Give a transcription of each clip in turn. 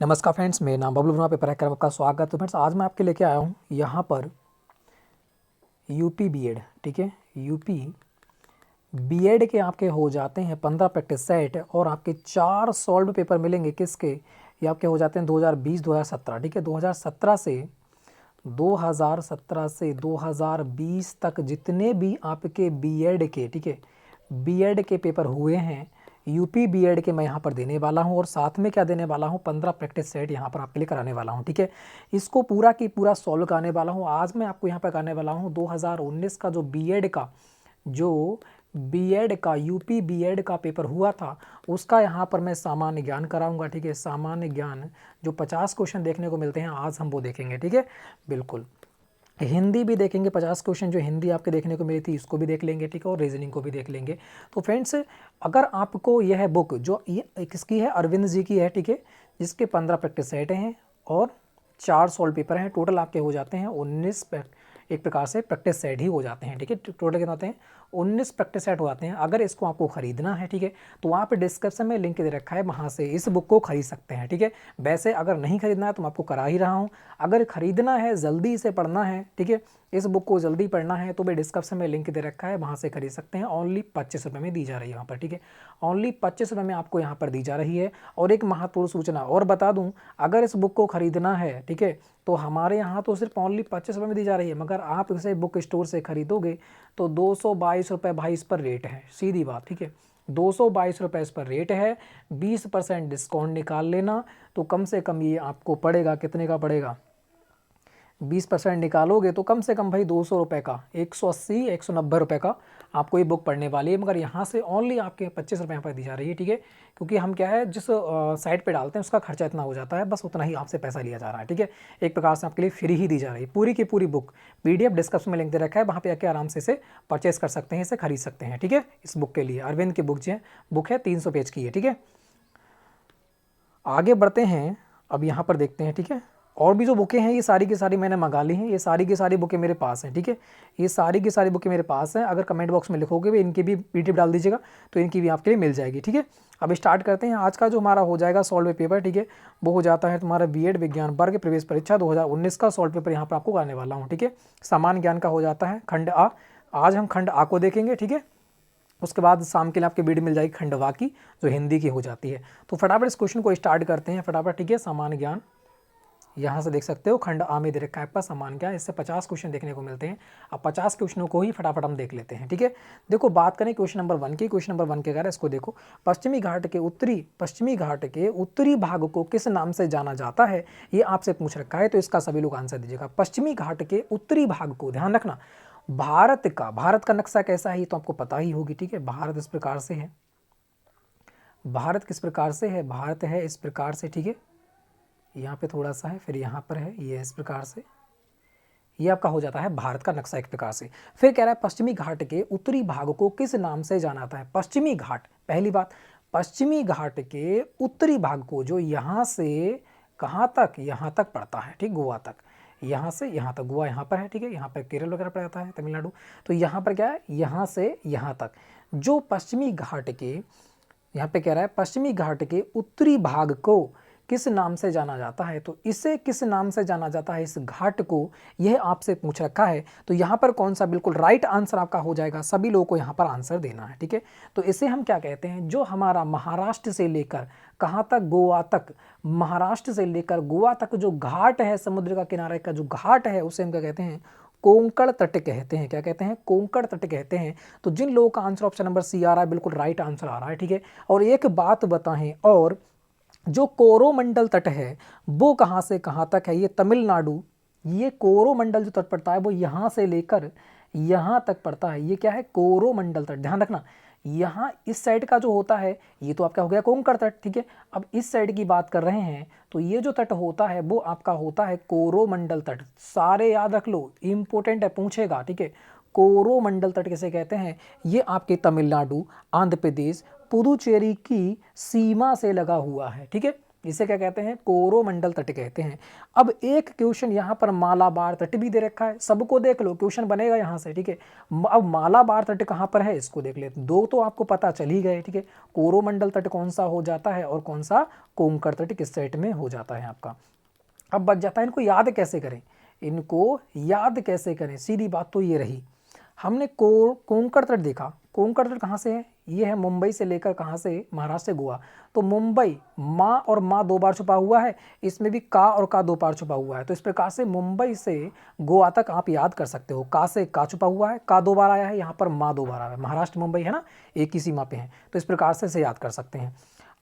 नमस्कार फ्रेंड्स, मेरा नाम बबलू वर्मा, पेपर हैकर में आपका स्वागत है। तो फ्रेंड्स, आज मैं आपके लेके आया हूँ यहाँ पर यूपी बीएड। ठीक है, यूपी बीएड के आपके हो जाते हैं 15 प्रैक्टिस सेट और आपके 4 सॉल्व पेपर मिलेंगे। किसके? ये आपके हो जाते हैं 2020-2017। ठीक है, 2017 से 2020 तक जितने भी आपके बीएड के, ठीक है, बीएड के पेपर हुए हैं, यूपी बीएड के मैं यहाँ पर देने वाला हूँ। और साथ में क्या देने वाला हूँ, 15 प्रैक्टिस सेट यहाँ पर आपके लिए कराने वाला हूँ। ठीक है, इसको पूरा की पूरा सॉल्व कराने वाला हूँ। आज मैं आपको यहाँ पर कराने वाला हूँ 2019 का जो बीएड का यूपी बीएड का पेपर हुआ था, उसका यहाँ पर मैं सामान्य ज्ञान कराऊंगा। ठीक है, सामान्य ज्ञान जो 50 क्वेश्चन देखने को मिलते हैं, आज हम वो देखेंगे। ठीक है, बिल्कुल। हिंदी भी देखेंगे, 50 क्वेश्चन जो हिंदी आपके देखने को मिली थी, इसको भी देख लेंगे। ठीक है, और रीजनिंग को भी देख लेंगे। तो फ्रेंड्स, अगर आपको यह बुक जो ये किसकी है, अरविंद जी की है। ठीक है, जिसके 15 प्रैक्टिस सेट हैं और 4 सॉल्व पेपर हैं। टोटल आपके हो जाते हैं 19 एक प्रकार से प्रैक्टिस सेट ही हो जाते हैं। ठीक है, टोटल कितने होते हैं? 19 प्रैक्टिस सेट हो जाते हैं। अगर इसको आपको खरीदना है, ठीक है, तो वहाँ पे डिस्क्रिप्शन में लिंक दे रखा है, वहाँ से इस बुक को खरीद सकते हैं। ठीक है, वैसे अगर नहीं खरीदना है तो मैं आपको करा ही रहा हूँ। अगर खरीदना है, जल्दी इसे पढ़ना है, ठीक है, इस बुक को जल्दी पढ़ना है, तो भाई डिस्क्रिप्शन में लिंक दे रखा है, वहाँ से खरीद सकते हैं। ओनली 25 रुपये में दी जा रही है यहाँ पर। ठीक है, ओनली 25 रुपये में आपको यहाँ पर दी जा रही है। और एक महत्वपूर्ण सूचना और बता दूँ, अगर इस बुक को खरीदना है, ठीक है, तो हमारे यहाँ तो सिर्फ ओनली 25 रुपये में दी जा रही है, मगर आप इसे बुक स्टोर से खरीदोगे तो 222 रुपये भाई इस पर रेट है। सीधी बात, ठीक है, 222 रुपये इस पर रेट है। 20% डिस्काउंट निकाल लेना, तो कम से कम ये आपको पड़ेगा, कितने का पड़ेगा? 20% निकालोगे तो कम से कम भाई 200 रुपये का, 180-190 रुपये का आपको ये बुक पड़ने वाली है। मगर यहाँ से ओनली आपके 25 रुपये यहाँ पर दी जा रही है। ठीक है, क्योंकि हम क्या है, जिस साइट पे डालते हैं उसका खर्चा इतना हो जाता है, बस उतना ही आपसे पैसा लिया जा रहा है। ठीक है, एक प्रकार से आपके लिए फ्री ही दी जा रही है। पूरी की पूरी बुक PDF डिस्क्रिप्शन में लिंक दे रखा है, वहाँ पे आके आराम से इसे परचेस कर सकते हैं, इसे खरीद सकते हैं। ठीक है, इस बुक के लिए अरविंद की बुक है 300 पेज की है। ठीक है, आगे बढ़ते हैं, अब यहाँ पर देखते हैं। ठीक है, और भी जो बुकें हैं ये सारी की सारी मैंने मंगा ली हैं, ये सारी की सारी बुकें मेरे पास हैं। ठीक है, ये सारी की सारी बुकें मेरे पास हैं। अगर कमेंट बॉक्स में लिखोगे भी, इनकी भी PDF डाल दीजिएगा, तो इनकी भी आपके लिए मिल जाएगी। ठीक है, अब स्टार्ट करते हैं। आज का जो हमारा हो जाएगा सॉल्व पेपर, ठीक है, वो हो जाता है तुम्हारा बीएड विज्ञान वर्ग प्रवेश परीक्षा 2019 का सॉल्व पेपर यहाँ पर आपको कराने वाला हूँ। ठीक है, सामान्य ज्ञान का हो जाता है खंड आ। आज हम खंड आ को देखेंगे। ठीक है, उसके बाद शाम के लिए आपके वीडियो मिल जाएगी खंड वा की, जो हिंदी की हो जाती है। तो फटाफट इस क्वेश्चन को स्टार्ट करते हैं फटाफट। ठीक है, सामान्य ज्ञान यहाँ से देख सकते हो, खंड आ में दे रखा है आपका सामान्य ज्ञान। इससे 50 क्वेश्चन देखने को मिलते हैं। अब 50 क्वेश्चनों को ही फटाफट हम देख लेते हैं। ठीक है, देखो बात करें क्वेश्चन नंबर 1 की। क्वेश्चन नंबर 1 के कारण इसको देखो, पश्चिमी घाट के उत्तरी भाग को किस नाम से जाना जाता है, ये आपसे पूछ रखा है। तो इसका सभी लोग आंसर दीजिएगा। पश्चिमी घाट के उत्तरी भाग को, ध्यान रखना, भारत का नक्शा कैसा है ये तो आपको पता ही होगी। ठीक है, भारत इस प्रकार से है, भारत किस प्रकार से है, भारत है इस प्रकार से। ठीक है, यहाँ पे थोड़ा सा है, फिर यहाँ पर है, ये इस प्रकार से, ये आपका हो जाता है भारत का नक्शा एक प्रकार से। फिर कह रहा है पश्चिमी घाट के उत्तरी भाग को किस नाम से जाना जाता है। पश्चिमी घाट, पहली बात, पश्चिमी घाट के उत्तरी भाग को, जो यहाँ से कहाँ तक, यहाँ तक पड़ता है, ठीक, गोवा तक, यहाँ से यहाँ तक, गोवा यहाँ पर है। ठीक है, यहाँ पर केरल वगैरह पड़ जाता है, तमिलनाडु। तो यहाँ पर क्या है, यहाँ से यहाँ तक जो पश्चिमी घाट के, यहाँ पे कह रहा है पश्चिमी घाट के उत्तरी भाग को किस नाम से जाना जाता है। तो इसे किस नाम से जाना जाता है, इस घाट को, यह आपसे पूछ रखा है। तो यहाँ पर कौन सा बिल्कुल राइट आंसर आपका हो जाएगा, सभी लोगों को यहाँ पर आंसर देना है। ठीक है, तो इसे हम क्या कहते हैं, जो हमारा महाराष्ट्र से लेकर कहाँ तक, गोवा तक, महाराष्ट्र से लेकर गोवा तक जो घाट है, समुद्र का किनारे का जो घाट है, उसे हम क्या कहते हैं, कोंकण तट कहते हैं। क्या कहते हैं, कोंकण तट कहते हैं। तो जिन लोगों का आंसर ऑप्शन नंबर सी आ रहा है, बिल्कुल राइट आंसर आ रहा है। ठीक है, और एक बात बताएं, और जो कोरोमंडल तट है वो कहाँ से कहाँ तक है, ये तमिलनाडु, ये कोरोमंडल जो तट पड़ता है वो यहाँ से लेकर यहाँ तक पड़ता है। ये क्या है, कोरोमंडल तट, ध्यान रखना। यहाँ इस साइड का जो होता है, ये तो आपका हो गया कोंकण तट। ठीक है, अब इस साइड की बात कर रहे हैं, तो ये जो तट होता है वो आपका होता है कोरोमंडल तट। सारे याद रख लो, इंपॉर्टेंट है, पूछेगा। ठीक है, कोरोमंडल तट किसे कहते हैं, ये आपके तमिलनाडु, आंध्र प्रदेश, पुदुचेरी की सीमा से लगा हुआ है। ठीक है, इसे क्या कहते हैं, कोरोमंडल तट कहते हैं। अब एक क्वेश्चन यहाँ पर मालाबार तट भी दे रखा है, सबको देख लो, क्वेश्चन बनेगा यहाँ से, ठीक है। अब मालाबार तट कहाँ पर है इसको देख लेते हैं। दो तो आपको पता चल ही गए, ठीक है, कोरोमंडल तट कौन सा हो जाता है और कौन सा कोंकण तट किस सेट में हो जाता है आपका। अब बच जाता है इनको याद कैसे करें, इनको याद कैसे करें, सीधी बात तो ये रही। हमने कोंकण तट देखा, कोंकण तट कहाँ से है, ये है मुंबई से लेकर कहाँ से, महाराष्ट्र से गोवा। तो मुंबई माँ और माँ दो बार छुपा हुआ है, इसमें भी का और का दो बार छुपा हुआ है। तो इस प्रकार से मुंबई से गोवा तक आप याद कर सकते हो, का से का छुपा हुआ है, का दो बार आया है, यहाँ पर माँ दो बार आया है। महाराष्ट्र मुंबई है ना, एक ही सीमा पे है, तो इस प्रकार से इसे याद कर सकते हैं।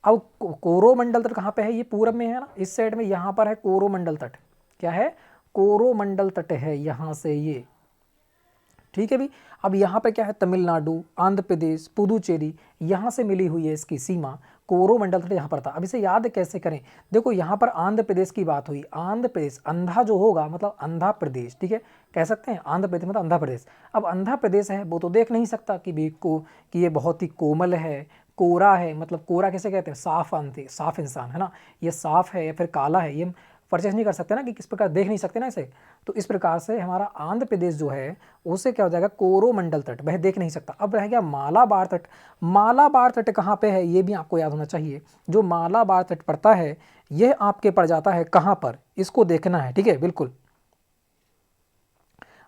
अब कोरोमंडल तट कहाँ पे है, ये पूरब में है ना, इस साइड में, यहाँ पर है कोरोमंडल तट। क्या है, कोरोमंडल तट है यहाँ से ये, ठीक है भी। अब यहाँ पे क्या है, तमिलनाडु, आंध्र प्रदेश, पुदुचेरी, यहाँ से मिली हुई है इसकी सीमा। कोरोमंडल तट यहाँ पर था। अब इसे याद कैसे करें, देखो यहाँ पर आंध्र प्रदेश की बात हुई, आंध्र प्रदेश, अंधा जो होगा मतलब आंध्र प्रदेश, ठीक है, कह सकते हैं आंध्र प्रदेश मतलब आंध्र प्रदेश। अब आंध्र प्रदेश है, वो तो देख नहीं सकता कि ये बहुत ही कोमल है, कोरा है, मतलब कोरा कैसे कहते हैं, साफ इंसान है ना, ये साफ है या फिर काला है, ये परचेज नहीं कर सकते ना, कि किस प्रकार देख नहीं सकते ना इसे। तो इस प्रकार से हमारा आंध्र प्रदेश जो है उसे क्या हो जाएगा, कोरोमंडल तट, वह देख नहीं सकता। अब रह गया मालाबार तट। मालाबार तट कहाँ पे है, ये भी आपको याद होना चाहिए। जो मालाबार तट पड़ता है यह आपके पड़ जाता है कहाँ पर, इसको देखना है, ठीक है, बिल्कुल।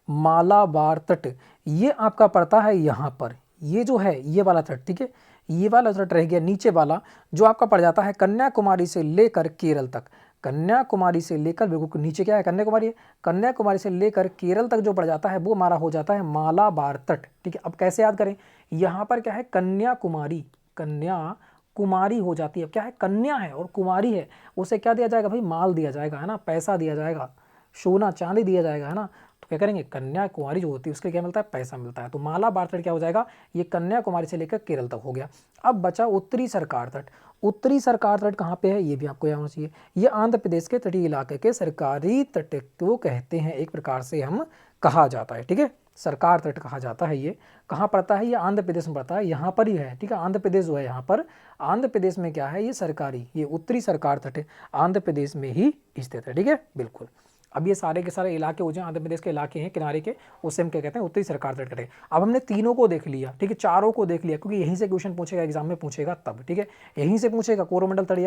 मालाबार तट ये आपका पड़ता है यहाँ पर, ये जो है ये वाला तट, ठीक है, ये वाला तट रह गया नीचे वाला, जो आपका पड़ जाता है कन्याकुमारी से लेकर केरल तक। कन्याकुमारी से लेकर, बिल्कुल नीचे क्या है, कन्याकुमारी है, कन्याकुमारी से लेकर केरल तक जो पड़ जाता है वो हमारा हो जाता है मालाबार तट, ठीक है। अब कैसे याद करें, यहाँ पर क्या है, कन्याकुमारी, कन्याकुमारी हो जाती है। अब क्या है, कन्या है और कुमारी है, उसे क्या दिया जाएगा भाई, माल दिया जाएगा, है ना, पैसा दिया जाएगा, सोना चांदी दिया जाएगा, है ना। तो क्या करेंगे, कन्याकुमारी जो होती है उसके क्या मिलता है, पैसा मिलता है। तो मालाबार तट क्या हो जाएगा, ये कन्याकुमारी से लेकर केरल तक हो गया। अब बचा उत्तरी सरकार तट। उत्तरी सरकार तट कहाँ पे है, ये भी आपको याद होना चाहिए। ये आंध्र प्रदेश के तटीय इलाके के सरकारी तट को कहते हैं, एक प्रकार से हम कहा जाता है, ठीक है, सरकार तट कहा जाता है। ये कहाँ पड़ता है, ये आंध्र प्रदेश में पड़ता है, यहाँ पर ही है, ठीक है। आंध्र प्रदेश जो है यहाँ पर, आंध्र प्रदेश में क्या है, ये सरकारी, ये उत्तरी सरकार तट है, आंध्र प्रदेश में ही स्थित है, ठीक है, बिल्कुल। अब ये सारे के सारे इलाके हो जाए आंध्र प्रदेश के इलाके हैं किनारे के, उससे हम क्या कहते हैं, उत्तरी सरकार तट कटे। अब हमने तीनों को देख लिया, ठीक है, चारों को देख लिया, क्योंकि यहीं से क्वेश्चन पूछेगा, एग्जाम में पूछेगा तब, ठीक है, यहीं से पूछेगा कोरोमंडल तट।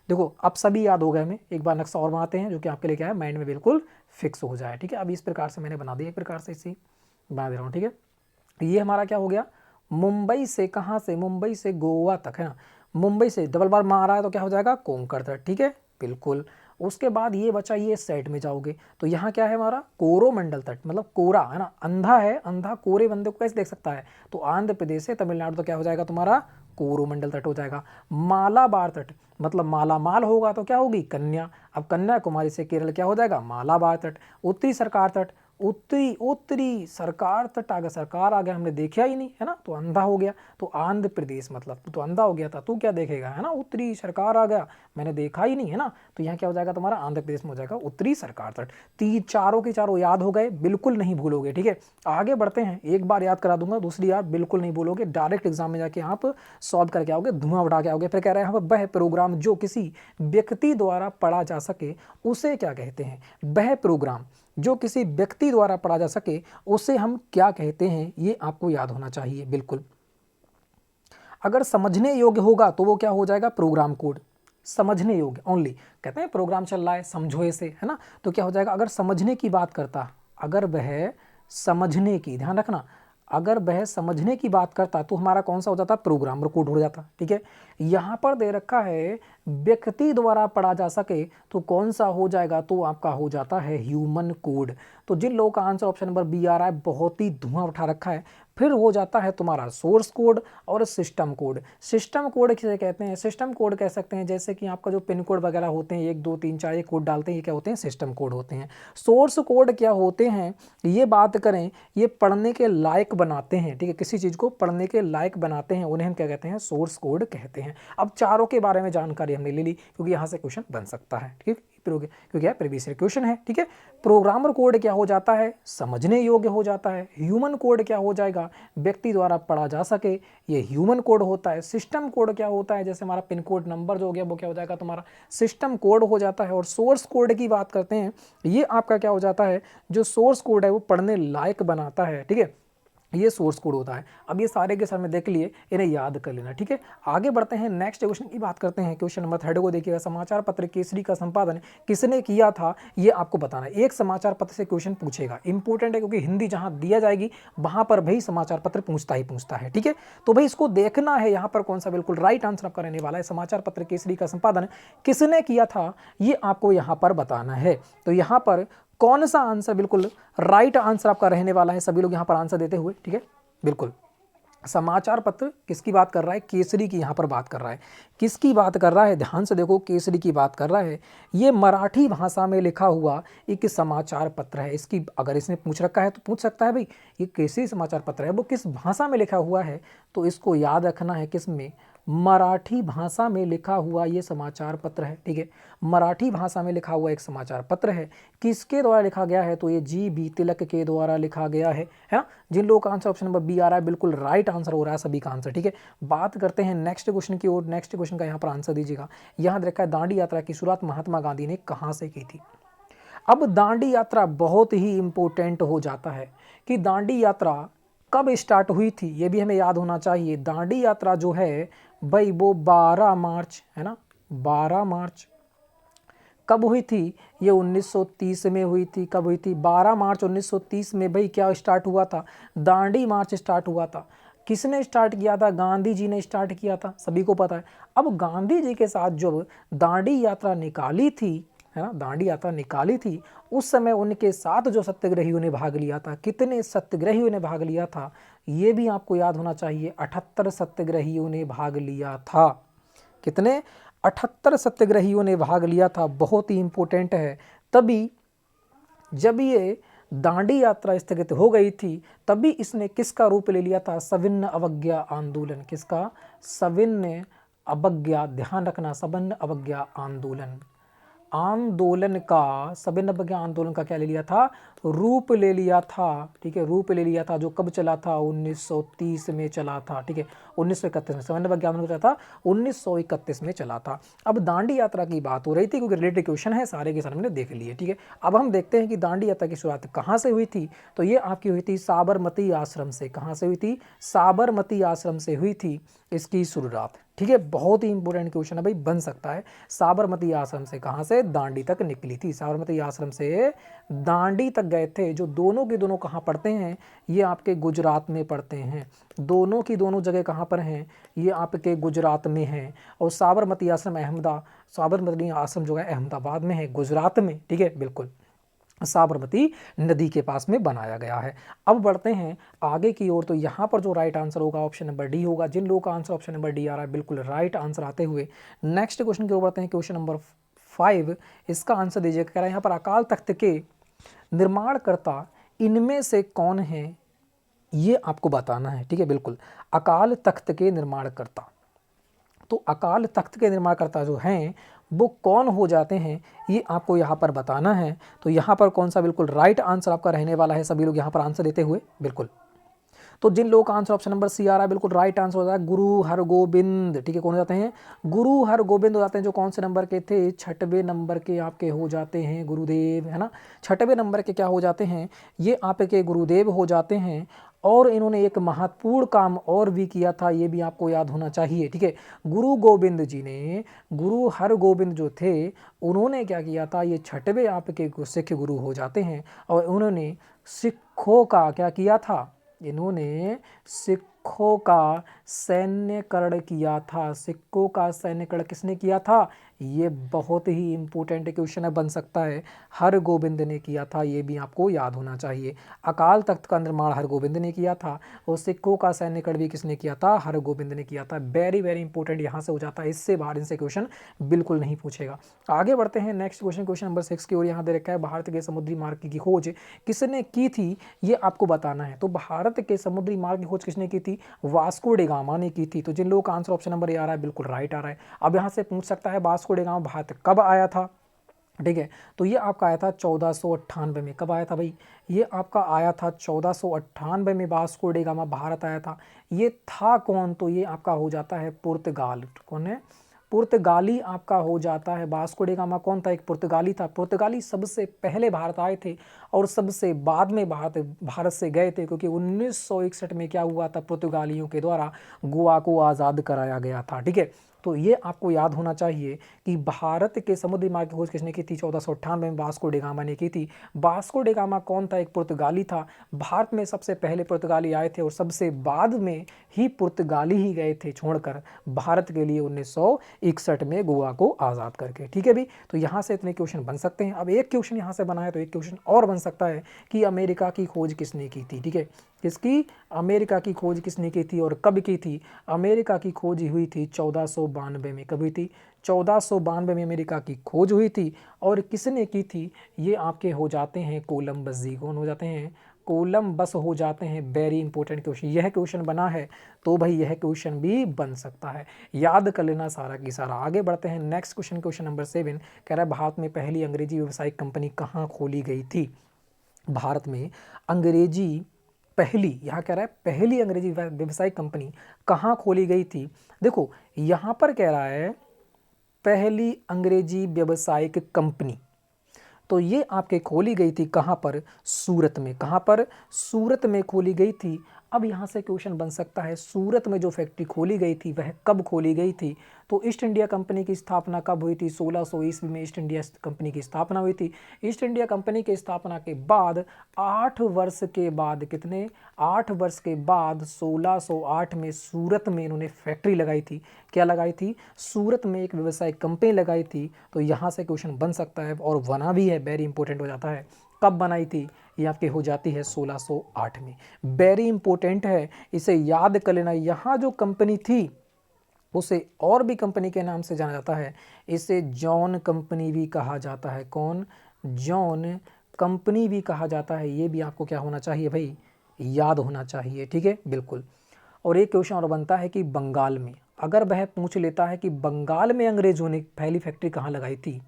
देखो अब सभी याद हो गए हमें, एक बार नक्शा और बनाते हैं जो कि आपके लिए क्या है, माइंड में बिल्कुल फिक्स हो जाए, ठीक है। अब इस प्रकार से मैंने बना दिया, एक प्रकार से इसी बना दे रहा हूँ, ठीक है। ये हमारा क्या हो गया, मुंबई से कहाँ से, मुंबई से गोवा तक, है ना, मुंबई से डबल बार मार रहा है तो क्या हो जाएगा, कोंकण तट, ठीक है, बिल्कुल। उसके बाद ये बचा, ये साइड में जाओगे तो यहाँ क्या है हमारा, कोरोमंडल तट, मतलब कोरा, है ना, अंधा है, अंधा कोरे बंदे को कैसे देख सकता है। तो आंध्र प्रदेश से तमिलनाडु तो क्या हो जाएगा तुम्हारा, कोरोमंडल तट हो जाएगा। मालाबार तट मतलब माला माल होगा तो क्या होगी, कन्या। अब कन्याकुमारी से केरल क्या हो जाएगा, मालाबार तट। उत्तरी सरकार तट, उत्तरी सरकार तट आ गया, सरकार आ गया, हमने देखा ही नहीं, है ना, तो अंधा हो गया। तो आंध्र प्रदेश मतलब तो अंधा हो गया था, तू क्या देखेगा, है ना, उत्तरी सरकार आ गया, मैंने देखा ही नहीं, है ना। तो यहाँ क्या हो जाएगा तुम्हारा, आंध्र प्रदेश में हो जाएगा उत्तरी सरकार तट। चारों के चारों याद हो गए, बिल्कुल नहीं भूलोगे, ठीक है। आगे बढ़ते हैं, एक बार याद करा दूंगा, दूसरी याद बिल्कुल नहीं भूलोगे, डायरेक्ट एग्जाम में जाके आप सॉल्व करके आओगे, धुआं उठा के आओगे। फिर कह रहे हैं वह प्रोग्राम जो किसी व्यक्ति द्वारा पढ़ा जा सके उसे क्या कहते हैं, वह प्रोग्राम जो किसी व्यक्ति द्वारा पढ़ा जा सके उसे हम क्या कहते हैं, ये आपको याद होना चाहिए, बिल्कुल। अगर समझने योग्य होगा तो वो क्या हो जाएगा, प्रोग्राम कोड। समझने योग्य ओनली, कहते हैं प्रोग्राम चल रहा है, समझो इसे, है ना, तो क्या हो जाएगा, अगर समझने की बात करता, अगर वह समझने की, ध्यान रखना, अगर वह समझने की बात करता तो हमारा कौन सा हो जाता, प्रोग्राम कोड हो जाता, ठीक है। यहाँ पर दे रखा है व्यक्ति द्वारा पढ़ा जा सके तो कौन सा हो जाएगा, तो आपका हो जाता है ह्यूमन कोड। तो जिन लोगों का आंसर ऑप्शन नंबर बी आ रहा है बहुत ही धुआं उठा रखा है। फिर हो जाता है तुम्हारा सोर्स कोड और सिस्टम कोड। सिस्टम कोड किसे कहते हैं, सिस्टम कोड कह सकते हैं जैसे कि आपका जो पिन कोड वगैरह होते हैं 1 2 3 4 ये कोड डालते हैं, ये क्या होते हैं, सिस्टम कोड होते हैं। सोर्स कोड क्या होते हैं, ये बात करें, ये पढ़ने के लायक बनाते हैं, ठीक है, किसी चीज़ को पढ़ने के लायक बनाते हैं, उन्हें हम क्या कहते हैं, सोर्स कोड कहते हैं। अब चारों के बारे में जानकारी हमने ले ली क्योंकि यहाँ से क्वेश्चन बन सकता है, ठीक है। क्योंकि यह प्रीवियस ईयर क्वेश्चन है, ठीक है। प्रोग्रामर कोड क्या हो जाता है, समझने योग्य हो जाता है। ह्यूमन कोड क्या हो जाएगा, व्यक्ति द्वारा पढ़ा जा सके, ये ह्यूमन कोड होता है। सिस्टम कोड क्या होता है, जैसे हमारा पिन कोड नंबर जो हो गया वो क्या हो जाएगा, तुम्हारा सिस्टम कोड हो जाता है। और सोर्स कोड की बात करते हैं, ये आपका क्या हो जाता है, जो सोर्स कोड है वो पढ़ने लायक बनाता है, ठीक है, ये सोर्स कोड होता है। अब ये सारे के सारे में देख लिए, इन्हें याद कर लेना, ठीक है। आगे बढ़ते हैं, नेक्स्ट क्वेश्चन की बात करते हैं। क्वेश्चन नंबर 3 को देखिएगा, समाचार पत्र केसरी का संपादन किसने किया था, ये आपको बताना है। एक समाचार पत्र से क्वेश्चन पूछेगा, इंपॉर्टेंट है, क्योंकि हिंदी जहां दिया जाएगी वहां पर भाई समाचार पत्र पूछता ही पूछता है, ठीक है। तो भाई इसको देखना है, यहाँ पर कौन सा बिल्कुल राइट आंसर आपका रहने वाला है। समाचार पत्र केसरी का संपादन किसने किया था, ये आपको यहाँ पर बताना है। तो यहाँ पर कौन सा आंसर बिल्कुल राइट आंसर आपका रहने वाला है, सभी लोग यहाँ पर आंसर देते हुए, ठीक है। बिल्कुल समाचार पत्र किसकी बात कर रहा है, केसरी की यहाँ पर बात कर रहा है। किसकी बात कर रहा है, ध्यान से देखो, केसरी की बात कर रहा है। ये मराठी भाषा में लिखा हुआ एक समाचार पत्र है। इसकी अगर इसने पूछ रखा है तो पूछ सकता है भाई ये केसरी समाचार पत्र है वो किस भाषा में लिखा हुआ है, तो इसको याद रखना है, किस में, मराठी भाषा में लिखा हुआ ये समाचार पत्र है, ठीक है। मराठी भाषा में लिखा हुआ एक समाचार पत्र है। किसके द्वारा लिखा गया है, तो ये जी.बी. तिलक के द्वारा लिखा गया है। जिन लोगों का आंसर ऑप्शन नंबर बी आ रहा है बिल्कुल राइट आंसर हो रहा है सभी का आंसर, ठीक है। बात करते हैं नेक्स्ट क्वेश्चन की ओर। नेक्स्ट क्वेश्चन का यहाँ पर आंसर दीजिएगा। यहाँ देखा है, दांडी यात्रा की शुरुआत महात्मा गांधी ने कहाँ से की थी। अब दांडी यात्रा बहुत ही इंपॉर्टेंट हो जाता है कि दांडी यात्रा कब स्टार्ट हुई थी, ये भी हमें याद होना चाहिए। दांडी यात्रा जो है भाई वो 12 मार्च है ना, 12 मार्च कब हुई थी, ये 1930 में हुई थी। कब हुई थी, 12 मार्च 1930 में भाई क्या स्टार्ट हुआ था, दांडी मार्च स्टार्ट हुआ था। किसने स्टार्ट किया था, गांधी जी ने स्टार्ट किया था, सभी को पता है। अब गांधी जी के साथ जब दांडी यात्रा निकाली थी, है ना, दांडी यात्रा निकाली थी, उस समय उनके साथ जो सत्याग्रहियों ने भाग लिया था, कितने सत्याग्रहियों ने भाग लिया था, ये भी आपको याद होना चाहिए। 78 सत्याग्रहियों ने भाग लिया था। कितने, 78 सत्याग्रहियों ने भाग लिया था, बहुत ही इंपॉर्टेंट है। तभी जब ये दांडी यात्रा स्थगित हो गई थी, तभी इसने किसका रूप ले लिया था, सविनय अवज्ञा आंदोलन। किसका, सविनय अवज्ञा, ध्यान रखना, सविनय अवज्ञा आंदोलन, आंदोलन का, सविनय अवज्ञा आंदोलन का क्या ले लिया था, रूप ले लिया था, ठीक है, रूप ले लिया था। जो कब चला था, 1930 में चला था, ठीक है, 1931 में। सविनय अवज्ञा आंदोलन चला था 1931 में चला था। अब दांडी यात्रा की बात हो रही थी, क्योंकि रिलेटेड क्वेश्चन है, सारे के सारे हमने देख लिए, ठीक है। अब हम देखते हैं कि दांडी यात्रा की शुरुआत कहाँ से हुई थी, तो ये आपकी हुई थी साबरमती आश्रम से। कहाँ से हुई थी, साबरमती आश्रम से हुई थी इसकी शुरुआत, ठीक है। बहुत ही इंपॉर्टेंट क्वेश्चन है भाई, बन सकता है। साबरमती आश्रम से कहाँ से, दांडी तक निकली थी। साबरमती आश्रम से दांडी तक गए थे। जो दोनों के दोनों कहाँ पढ़ते हैं, ये आपके गुजरात में पढ़ते हैं। दोनों की दोनों जगह कहाँ पर हैं, ये आपके गुजरात में हैं। और साबरमती आश्रम साबरमती आश्रम जो है अहमदाबाद में है, गुजरात में, ठीक है, बिल्कुल साबरमती नदी के पास में बनाया गया है। अब बढ़ते हैं आगे की ओर। तो यहाँ पर जो राइट आंसर होगा ऑप्शन नंबर डी होगा। जिन लोगों का आंसर ऑप्शन नंबर डी आ रहा है बिल्कुल राइट आंसर आते हुए नेक्स्ट क्वेश्चन की ओर बढ़ते हैं। क्वेश्चन नंबर 5, इसका आंसर दीजिएगा। कह रहा है यहाँ पर अकाल तख्त के निर्माणकर्ता इनमें से कौन है, ये आपको बताना है, ठीक है। बिल्कुल अकाल तख्त के निर्माणकर्ता, तो अकाल तख्त के निर्माणकर्ता जो हैं वो कौन हो जाते हैं, ये आपको यहाँ पर बताना है। तो यहाँ पर कौन सा बिल्कुल राइट आंसर आपका रहने वाला है, सभी लोग यहाँ पर आंसर देते हुए, बिल्कुल। तो जिन लोगों का आंसर ऑप्शन नंबर सी आ रहा है बिल्कुल राइट आंसर हो जाता है गुरु हरगोबिंद, ठीक है। कौन हो जाते हैं, गुरु हरगोबिंद हो जाते हैं। जो कौन से नंबर के थे, 6वें नंबर के आपके हो जाते हैं गुरुदेव, है ना। 6वें नंबर के क्या हो जाते हैं, ये आपके गुरुदेव हो जाते हैं। और इन्होंने एक महत्वपूर्ण काम और भी किया था, ये भी आपको याद होना चाहिए, ठीक है। गुरु गोविंद जी ने, गुरु हरगोबिंद जो थे, उन्होंने क्या किया था, ये 6वें आपके सिख गुरु हो जाते हैं। और उन्होंने सिखों का क्या किया था, इन्होंने सिखों का सैन्यकरण किया था। सिखों का सैन्यकरण किसने किया था, ये बहुत ही इंपॉर्टेंट क्वेश्चन है, बन सकता है हरगोबिंद ने किया था, ये भी आपको याद होना चाहिए। अकाल तख्त का निर्माण हरगोबिंद ने किया था और सिखों का सैन्यकरण भी किसने किया था, हरगोबिंद ने किया था। वेरी वेरी इंपॉर्टेंट यहाँ से हो जाता है, इससे बाहर इनसे क्वेश्चन बिल्कुल नहीं पूछेगा। आगे बढ़ते हैं नेक्स्ट क्वेश्चन, क्वेश्चन नंबर 6 की ओर। यहाँ दे रखा है भारत के समुद्री मार्ग की खोज किसने की थी, ये आपको बताना है। तो भारत के समुद्री मार्ग की खोज किसने की थी, वास्को डे गामा ने की थी। तो जिन लोगों का आंसर ऑप्शन नंबर आ रहा है बिल्कुल राइट आ रहा है। अब यहाँ से पूछ सकता है वास्को डे गामा भारत कब आया था, ठीक है। तो ये आपका आया था 1498 में। कब आया था भाई? ये आपका आया था 1498 में वास्को डे गामा भारत आया था। ये था कौन? तो ये आपका हो जाता है पुर्तगाल। कौन है? पुर्तगाली आपका हो जाता है। वास्को डे गामा कौन था? एक पुर्तगाली था। पुर्तगाली सबसे पहले भारत आए थे और सबसे बाद में भारत से गए थे, क्योंकि 1961 में क्या हुआ था? पुर्तगालियों के द्वारा गोवा को आज़ाद कराया गया था। ठीक है। तो ये आपको याद होना चाहिए कि भारत के समुद्री मार्ग की खोज किसने की थी? 1498 में वास्को डे गामा ने की थी। वास्को डे गामा कौन था? एक पुर्तगाली था। भारत में सबसे पहले पुर्तगाली आए थे और सबसे बाद में ही पुर्तगाली ही गए थे छोड़कर भारत के लिए 1961 में गोवा को आज़ाद करके। ठीक है भी। तो यहाँ से इतने क्वेश्चन बन सकते हैं। अब एक क्वेश्चन यहाँ से बना है तो एक क्वेश्चन और बन सकता है कि अमेरिका की खोज किसने की थी? ठीक है। किसकी? अमेरिका की खोज किसने की थी और कब की थी? अमेरिका की खोज हुई थी 1492 में। कब हुई थी? 1492 में अमेरिका की खोज हुई थी। और किसने की थी? ये आपके हो जाते हैं कोलंबस जी। कौन हो जाते हैं? कोलंबस हो जाते हैं। Very important question. यह क्वेश्चन बना है तो भाई यह क्वेश्चन भी बन सकता है, याद कर लेना सारा की सारा। आगे बढ़ते हैं नेक्स्ट क्वेश्चन, क्वेश्चन नंबर 7 कह रहा है भारत में पहली अंग्रेजी व्यावसायिक कंपनी कहाँ खोली गई थी? भारत में अंग्रेजी पहली, यहाँ कह रहा है पहली अंग्रेजी व्यावसायिक कंपनी कहाँ खोली गई थी? देखो यहाँ पर कह रहा है पहली अंग्रेजी व्यावसायिक कंपनी, तो ये आपके खोली गई थी कहाँ पर? सूरत में। कहाँ पर? सूरत में खोली गई थी। अब यहाँ से क्वेश्चन बन सकता है सूरत में जो फैक्ट्री खोली गई थी वह कब खोली गई थी? तो ईस्ट इंडिया कंपनी की स्थापना कब हुई थी? 1600 ईस्वी में ईस्ट इंडिया कंपनी की स्थापना हुई थी। ईस्ट इंडिया कंपनी की स्थापना के बाद 8 वर्ष के बाद, कितने? 8 वर्ष के बाद 1608 में सूरत में इन्होंने फैक्ट्री लगाई थी। क्या लगाई थी? सूरत में एक व्यवसायिक कंपनी लगाई थी। तो यहाँ से क्वेश्चन बन सकता है और बना भी है, वेरी इंपॉर्टेंट हो जाता है। कब बनाई थी? ये आपके हो जाती है 1608 में। वेरी इंपॉर्टेंट है, इसे याद कर लेना। यहाँ जो कंपनी थी उसे और भी कंपनी के नाम से जाना जाता है। इसे जॉन कंपनी भी कहा जाता है। कौन? जॉन कंपनी भी कहा जाता है। ये भी आपको क्या होना चाहिए भाई? याद होना चाहिए। ठीक है, बिल्कुल। और एक क्वेश्चन और बनता है कि बंगाल में, अगर वह पूछ लेता है कि बंगाल में अंग्रेजों ने पहली फैक्ट्री कहाँ लगाई थी?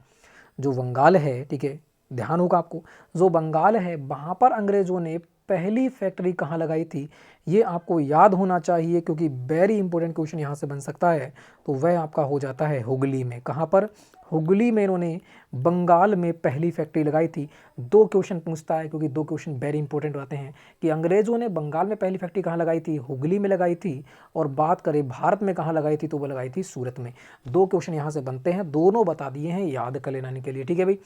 जो बंगाल है, ठीक है, ध्यान होगा आपको, जो बंगाल है वहाँ पर अंग्रेजों ने पहली फैक्ट्री कहाँ लगाई थी? ये आपको याद होना चाहिए, क्योंकि वेरी इंपॉर्टेंट क्वेश्चन यहाँ से बन सकता है। तो वह आपका हो जाता है हुगली में। कहाँ पर? हुगली में इन्होंने बंगाल में पहली फैक्ट्री लगाई थी। दो क्वेश्चन पूछता है, क्योंकि दो क्वेश्चन वेरी इंपॉर्टेंट आते हैं कि अंग्रेजों ने बंगाल में पहली फैक्ट्री कहाँ लगाई थी? हुगली में लगाई थी। और बात करें भारत में कहाँ लगाई थी, तो वो लगाई थी सूरत में। दो क्वेश्चन यहाँ से बनते हैं, दोनों बता दिए हैं याद कर लेने के लिए। ठीक है भाई,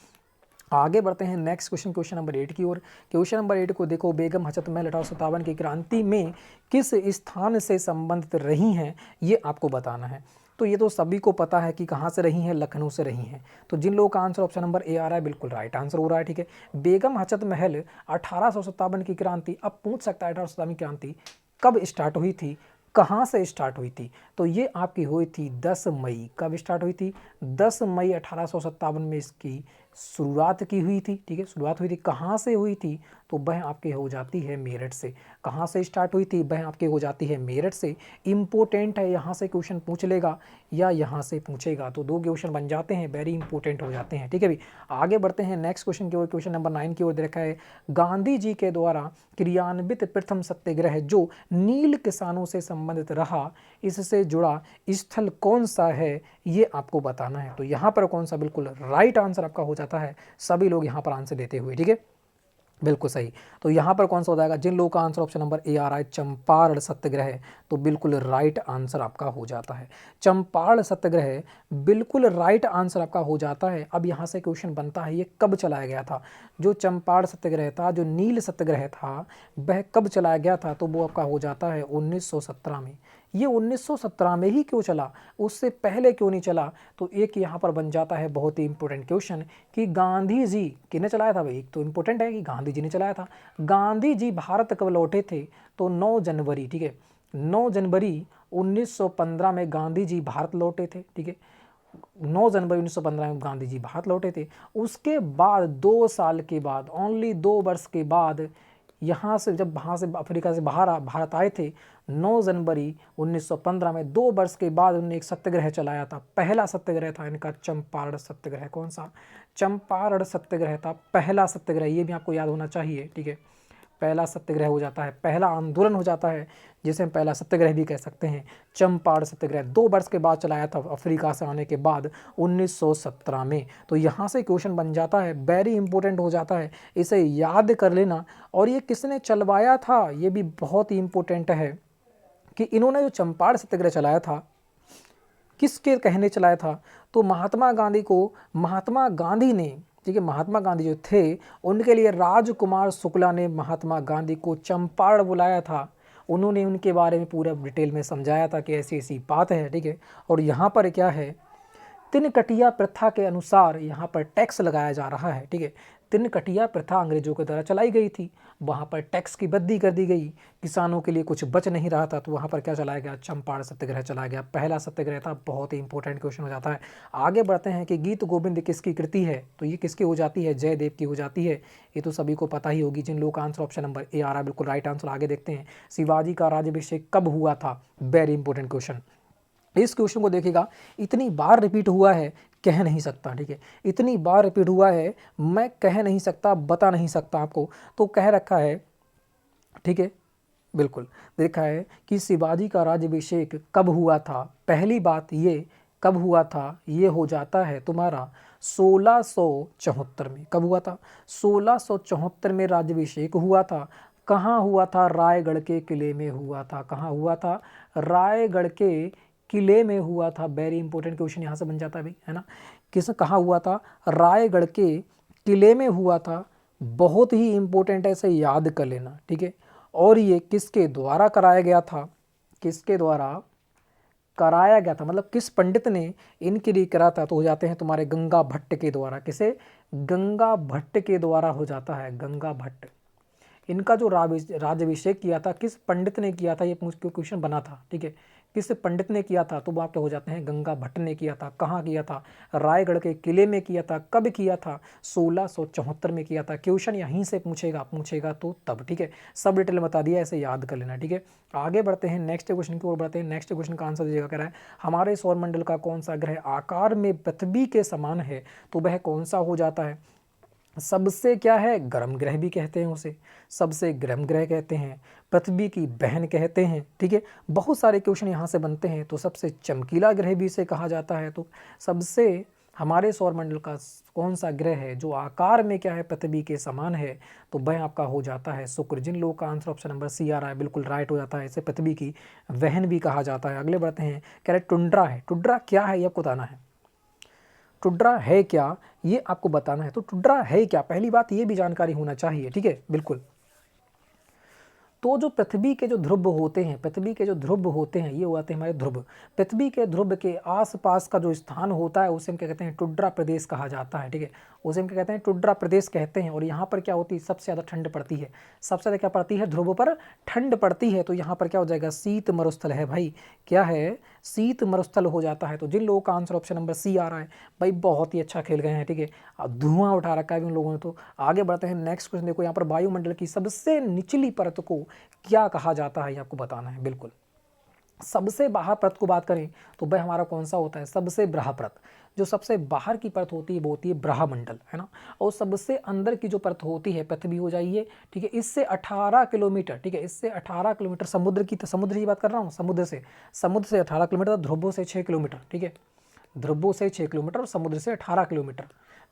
आगे बढ़ते हैं नेक्स्ट क्वेश्चन, क्वेश्चन नंबर 8 की ओर। क्वेश्चन नंबर 8 को देखो, बेगम हजरत महल 1857 की क्रांति में किस स्थान से संबंधित रही हैं, ये आपको बताना है। तो ये तो सभी को पता है कि कहाँ से रही हैं, लखनऊ से रही हैं। तो जिन लोगों का आंसर ऑप्शन नंबर ए आ रहा है, बिल्कुल राइट आंसर हो रहा है। ठीक है, बेगम हजरत महल 1857 की क्रांति, अब पूछ सकता है 1857 की क्रांति कब स्टार्ट हुई थी, कहाँ से स्टार्ट हुई थी? तो ये आपकी हुई थी 10 मई। कब स्टार्ट हुई थी? 10 मई 1857 में इसकी शुरुआत की हुई थी। ठीक है, शुरुआत हुई थी। कहाँ से हुई थी? तो वह आपके हो जाती है मेरठ से। कहाँ से स्टार्ट हुई थी? वह आपके हो जाती है मेरठ से। इम्पोर्टेंट है, यहाँ से क्वेश्चन पूछ लेगा या यहाँ से पूछेगा, तो दो क्वेश्चन बन जाते हैं, वेरी इंपॉर्टेंट हो जाते हैं। ठीक है भाई, आगे बढ़ते हैं नेक्स्ट क्वेश्चन की ओर। क्वेश्चन नंबर 9 की ओर दे रखा है, गांधी जी के द्वारा क्रियान्वित प्रथम सत्याग्रह जो नील किसानों से संबंधित रहा, इससे जुड़ा स्थल कौन सा है, ये आपको बताना है। तो यहाँ पर कौन सा? बिल्कुल राइट आंसर आपका हो जाता है, सभी लोग यहाँ पर आंसर देते हुए। ठीक है, बिल्कुल सही। तो यहाँ पर कौन सा हो जाएगा? जिन लोगों का आंसर ऑप्शन नंबर ए आ रहा है चंपारण सत्याग्रह, तो बिल्कुल राइट आंसर आपका हो जाता है चंपारण सत्याग्रह, बिल्कुल राइट आंसर आपका हो जाता है। अब यहाँ से क्वेश्चन बनता है, ये कब चलाया गया था? जो चंपारण सत्याग्रह था, जो नील सत्याग्रह था, वह कब चलाया गया था? तो वो आपका हो जाता है 1917 में। ये 1917 में ही क्यों चला, उससे पहले क्यों नहीं चला? तो एक यहाँ पर बन जाता है बहुत ही इंपॉर्टेंट क्वेश्चन कि गांधी जी किसने चलाया था भाई? एक तो इंपॉर्टेंट है कि गांधी जी ने चलाया था। गांधी जी भारत कब लौटे थे? तो 9 जनवरी। ठीक है, 9 जनवरी 1915 में गांधी जी भारत लौटे थे। ठीक है, 9 जनवरी 1915 में गांधी जी भारत लौटे थे। उसके बाद 2 साल के बाद, ओनली 2 वर्ष के बाद यहाँ से जब वहाँ से अफ्रीका से भारत आए थे 9 जनवरी 1915 में, 2 वर्ष के बाद उन्होंने एक सत्याग्रह चलाया था। पहला सत्याग्रह था इनका चंपारण सत्याग्रह। कौन सा? चंपारण सत्याग्रह था पहला सत्याग्रह, ये भी आपको याद होना चाहिए, ठीक है। पहला सत्याग्रह हो जाता है, पहला आंदोलन हो जाता है, जिसे हम पहला सत्याग्रह भी कह सकते हैं। चंपारण सत्याग्रह 2 वर्ष के बाद चलाया था अफ्रीका से आने के बाद 1917 में। तो यहाँ से क्वेश्चन बन जाता है, वेरी इंपॉर्टेंट हो जाता है, इसे याद कर लेना। और ये किसने चलवाया था, ये भी बहुत ही इंपॉर्टेंट है कि इन्होंने जो चंपारण सत्याग्रह चलाया था किसके कहने चलाया था, तो महात्मा गांधी को, महात्मा गांधी ने, ठीक है, महात्मा गांधी जो थे उनके लिए राजकुमार शुक्ला ने महात्मा गांधी को चंपारण बुलाया था। उन्होंने उनके बारे में पूरा डिटेल में समझाया था कि ऐसी ऐसी बात है, ठीक है। और यहाँ पर क्या है, तिनकटिया प्रथा के अनुसार यहाँ पर टैक्स लगाया जा रहा है, ठीक है। तिनकटिया प्रथा अंग्रेजों के द्वारा चलाई गई थी, वहाँ पर टैक्स की बद्दी कर दी गई, किसानों के लिए कुछ बच नहीं रहा था, तो वहाँ पर क्या चलाया गया, चंपारण सत्याग्रह चलाया गया। पहला सत्याग्रह था, बहुत ही इंपॉर्टेंट क्वेश्चन हो जाता है। आगे बढ़ते हैं कि गीत गोविंद किसकी कृति है, तो ये किसकी हो जाती है, जयदेव की हो जाती है। ये तो सभी को पता ही होगी। जिन लोग का आंसर ऑप्शन नंबर ए आ रहा है बिल्कुल राइट आंसर। आगे देखते हैं, शिवाजी का राज्याभिषेक कब हुआ था, वेरी इंपॉर्टेंट क्वेश्चन। इस क्वेश्चन को देखिएगा, इतनी बार रिपीट हुआ है, कह नहीं सकता, ठीक है। इतनी बार रिपीट हुआ है, मैं कह नहीं सकता, बता नहीं सकता आपको, तो कह रखा है, ठीक है, बिल्कुल देखा है कि शिवाजी का राज्याभिषेक कब हुआ था। पहली बात ये कब हुआ था, ये हो जाता है तुम्हारा 1674 में। कब हुआ था, 1674 में राज्याभिषेक हुआ था। कहाँ हुआ था, रायगढ़ के किले में हुआ था। कहाँ हुआ था, रायगढ़ के किले में हुआ था। वेरी इंपॉर्टेंट क्वेश्चन यहाँ से बन जाता है भाई, है ना। कहाँ हुआ था, रायगढ़ के किले में हुआ था। बहुत ही इंपॉर्टेंट है, इसे याद कर लेना, ठीक है। और ये किसके द्वारा कराया गया था, किसके द्वारा कराया गया था, मतलब किस पंडित ने इनके लिए करा था, तो हो जाते हैं तुम्हारे गंगा भट्ट के द्वारा। किसे, गंगा भट्ट के द्वारा हो जाता है, गंगा भट्ट। इनका जो राज्याभिषेक किया था किस पंडित ने किया था, ये क्वेश्चन बना था, ठीक है। किस पंडित ने किया था, तो वो आपके हो जाते हैं गंगा भट्ट ने किया था। कहाँ किया था, रायगढ़ के किले में किया था। कब किया था, 1674 में किया था। क्वेश्चन यहीं से पूछेगा तो तब, ठीक है। सब डिटेल बता दिया, ऐसे याद कर लेना, ठीक है। आगे बढ़ते हैं, नेक्स्ट क्वेश्चन की ओर बढ़ते हैं। नेक्स्ट क्वेश्चन का आंसर दीजिएगा, कह रहा है हमारे सौरमंडल का कौन सा ग्रह आकार में पृथ्वी के समान है, तो वह कौन सा हो जाता है। सबसे क्या है, गर्म ग्रह भी कहते हैं उसे, सबसे गर्म ग्रह कहते हैं, पृथ्वी की बहन कहते हैं, ठीक है। बहुत सारे क्वेश्चन यहाँ से बनते हैं। तो सबसे चमकीला ग्रह भी इसे कहा जाता है। तो सबसे हमारे सौरमंडल का कौन सा ग्रह है जो आकार में क्या है, पृथ्वी के समान है, तो वह आपका हो जाता है शुक्र। जिन लोगों का आंसर ऑप्शन नंबर सी आ रहा है बिल्कुल राइट हो जाता है। इसे पृथ्वी की बहन भी कहा जाता है। अगले बढ़ते हैं, कह रहे टुंड्रा है। टुंड्रा क्या है, ये आपको बताना है। टुंड्रा है क्या, ये आपको बताना है। तो टुंड्रा है क्या, पहली बात ये भी जानकारी होना चाहिए, ठीक है, बिल्कुल। तो जो पृथ्वी के जो ध्रुव होते हैं, पृथ्वी के जो ध्रुव होते हैं, ये होते हैं हमारे ध्रुव। पृथ्वी के ध्रुव के आसपास का जो स्थान होता है उसे हम क्या कहते हैं, टुंड्रा प्रदेश कहा जाता है, ठीक है। उसे हम क्या कहते हैं, टुंड्रा प्रदेश कहते हैं। और यहाँ पर क्या होती है, सबसे ज़्यादा ठंड पड़ती है। सबसे ज़्यादा क्या पड़ती है, ध्रुव पर ठंड पड़ती है। तो यहाँ पर क्या हो जाएगा, शीत मरुस्थल है भाई। क्या है, शीत मरुस्थल हो जाता है। तो जिन लोगों का आंसर ऑप्शन नंबर सी आ रहा है भाई, बहुत ही अच्छा खेल गए हैं, ठीक है। अब धुआं उठा रखा है उन लोगों ने। तो आगे बढ़ते हैं, नेक्स्ट क्वेश्चन देखो। यहाँ पर वायुमंडल की सबसे निचली परत को क्या कहा जाता है, ये आपको बताना है, बिल्कुल। सबसे बाहर परत को बात करें तो वह हमारा कौन सा होता है, सबसे बाहर परत। जो सबसे बाहर की परत होती है वो होती है ब्रह्मंडल, है ना। और सबसे अंदर की जो परत होती है पृथ्वी हो जाइए, ठीक है। इससे 18 किलोमीटर, ठीक है, इससे 18 किलोमीटर समुद्र की बात कर रहा हूँ, समुद्र से 18 किलोमीटर, ध्रुवों से 6 किलोमीटर, ठीक है। ध्रुवों से 6 किलोमीटर और समुद्र से 18 किलोमीटर।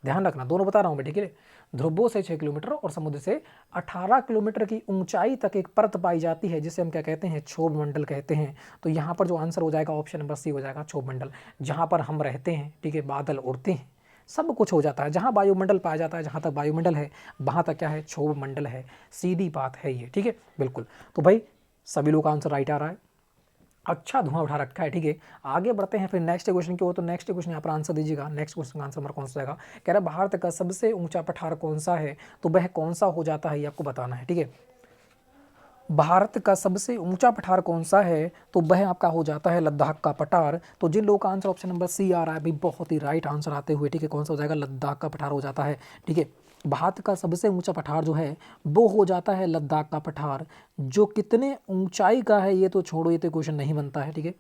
ध्यान रखना, दोनों बता रहा हूँ मैं, ठीक है। ध्रुवों से 6 किलोमीटर और समुद्र से 18 किलोमीटर की ऊंचाई तक एक परत पाई जाती है, जिसे हम क्या कहते हैं, क्षोभ मंडल कहते हैं। तो यहाँ पर जो आंसर हो जाएगा ऑप्शन नंबर सी हो जाएगा, क्षोभ मंडल। जहाँ पर हम रहते हैं, ठीक है, बादल उड़ते हैं, सब कुछ हो जाता है। जहाँ वायुमंडल पाया जाता है, जहाँ तक वायुमंडल है वहाँ तक क्या है, क्षोभ मंडल है। सीधी बात है ये, ठीक है, बिल्कुल। तो भाई सभी लोग का आंसर राइट आ रहा है, अच्छा धुआं उठा रखा है, ठीक है। आगे बढ़ते हैं फिर नेक्स्ट क्वेश्चन की ओर। तो नेक्स्ट क्वेश्चन यहाँ पर आंसर दीजिएगा। नेक्स्ट क्वेश्चन का आंसर हमारा कौन सा जाएगा, कह रहा है भारत का सबसे ऊंचा पठार कौन सा है, तो वह कौन सा हो जाता है, ये आपको बताना है, ठीक है। भारत का सबसे ऊंचा पठार कौन सा है, तो वह आपका हो जाता है लद्दाख का पठार। तो जिन लोगों का आंसर ऑप्शन नंबर सी आ रहा है भाई, बहुत ही राइट आंसर आते हुए, ठीक है, कौन सा हो जाएगा, लद्दाख का पठार हो जाता है, ठीक है। भारत का सबसे ऊंचा पठार जो है वो हो जाता है लद्दाख का पठार, जो कितने ऊंचाई का है ये तो छोड़ो, ये तो क्वेश्चन नहीं बनता है, ठीक है,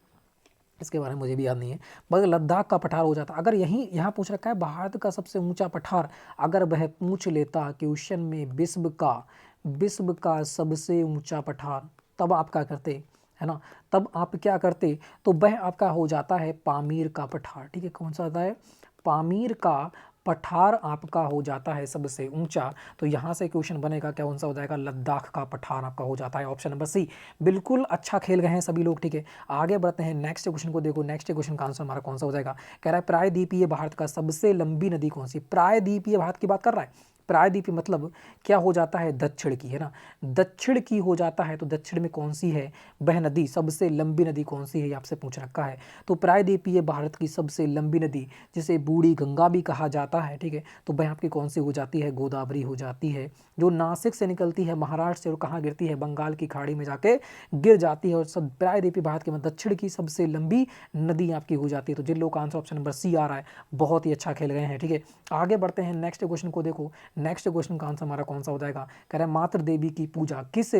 इसके बारे में मुझे भी याद नहीं है, मगर लद्दाख का पठार हो जाता। अगर यहीं यहाँ पूछ रखा है भारत का सबसे ऊंचा पठार, अगर वह पूछ लेता क्वेश्चन में विश्व का सबसे ऊंचा पठार, तब आप क्या करते, है ना, तब आप क्या करते, तो वह आपका हो जाता है पामीर का पठार, ठीक है, कौन सा होता है, पामीर का पठार आपका हो जाता है सबसे ऊंचा। तो यहाँ से क्वेश्चन बनेगा क्या, कौन सा हो जाएगा, लद्दाख का पठार आपका हो जाता है, ऑप्शन नंबर सी। बिल्कुल अच्छा खेल गए हैं सभी लोग, ठीक है। आगे बढ़ते हैं, नेक्स्ट क्वेश्चन को देखो, नेक्स्ट क्वेश्चन का आंसर हमारा कौन सा हो जाएगा, कह रहा है प्रायद्वीपीय भारत का सबसे लंबी नदी कौन सी, प्रायद्वीपीय भारत की बात कर रहा है। प्रायद्वीपीय मतलब क्या हो जाता है, दक्षिण की, है ना, दक्षिण की हो जाता है, तो दक्षिण में कौन सी है वह नदी, सबसे लंबी नदी कौन सी है, ये आपसे पूछ रखा है। तो प्रायद्वीपीय भारत की सबसे लंबी नदी, जिसे बूढ़ी गंगा भी कहा जाता है, ठीक है, तो वह आपकी कौन सी हो जाती है, गोदावरी हो जाती है, जो नासिक से निकलती है महाराष्ट्र से और कहाँ गिरती है, बंगाल की खाड़ी में जाके गिर जाती है। और सब प्रायद्वीपीय भारत के दक्षिण की सबसे लंबी नदी आपकी हो जाती है। तो जिन लोग का आंसर ऑप्शन नंबर सी आ रहा है, बहुत ही अच्छा खेल गए हैं, ठीक है। आगे बढ़ते हैं, नेक्स्ट क्वेश्चन को देखो, नेक्स्ट क्वेश्चन का आंसर हमारा कौन सा हो जाएगा, कह रहा है मातृ देवी की पूजा किस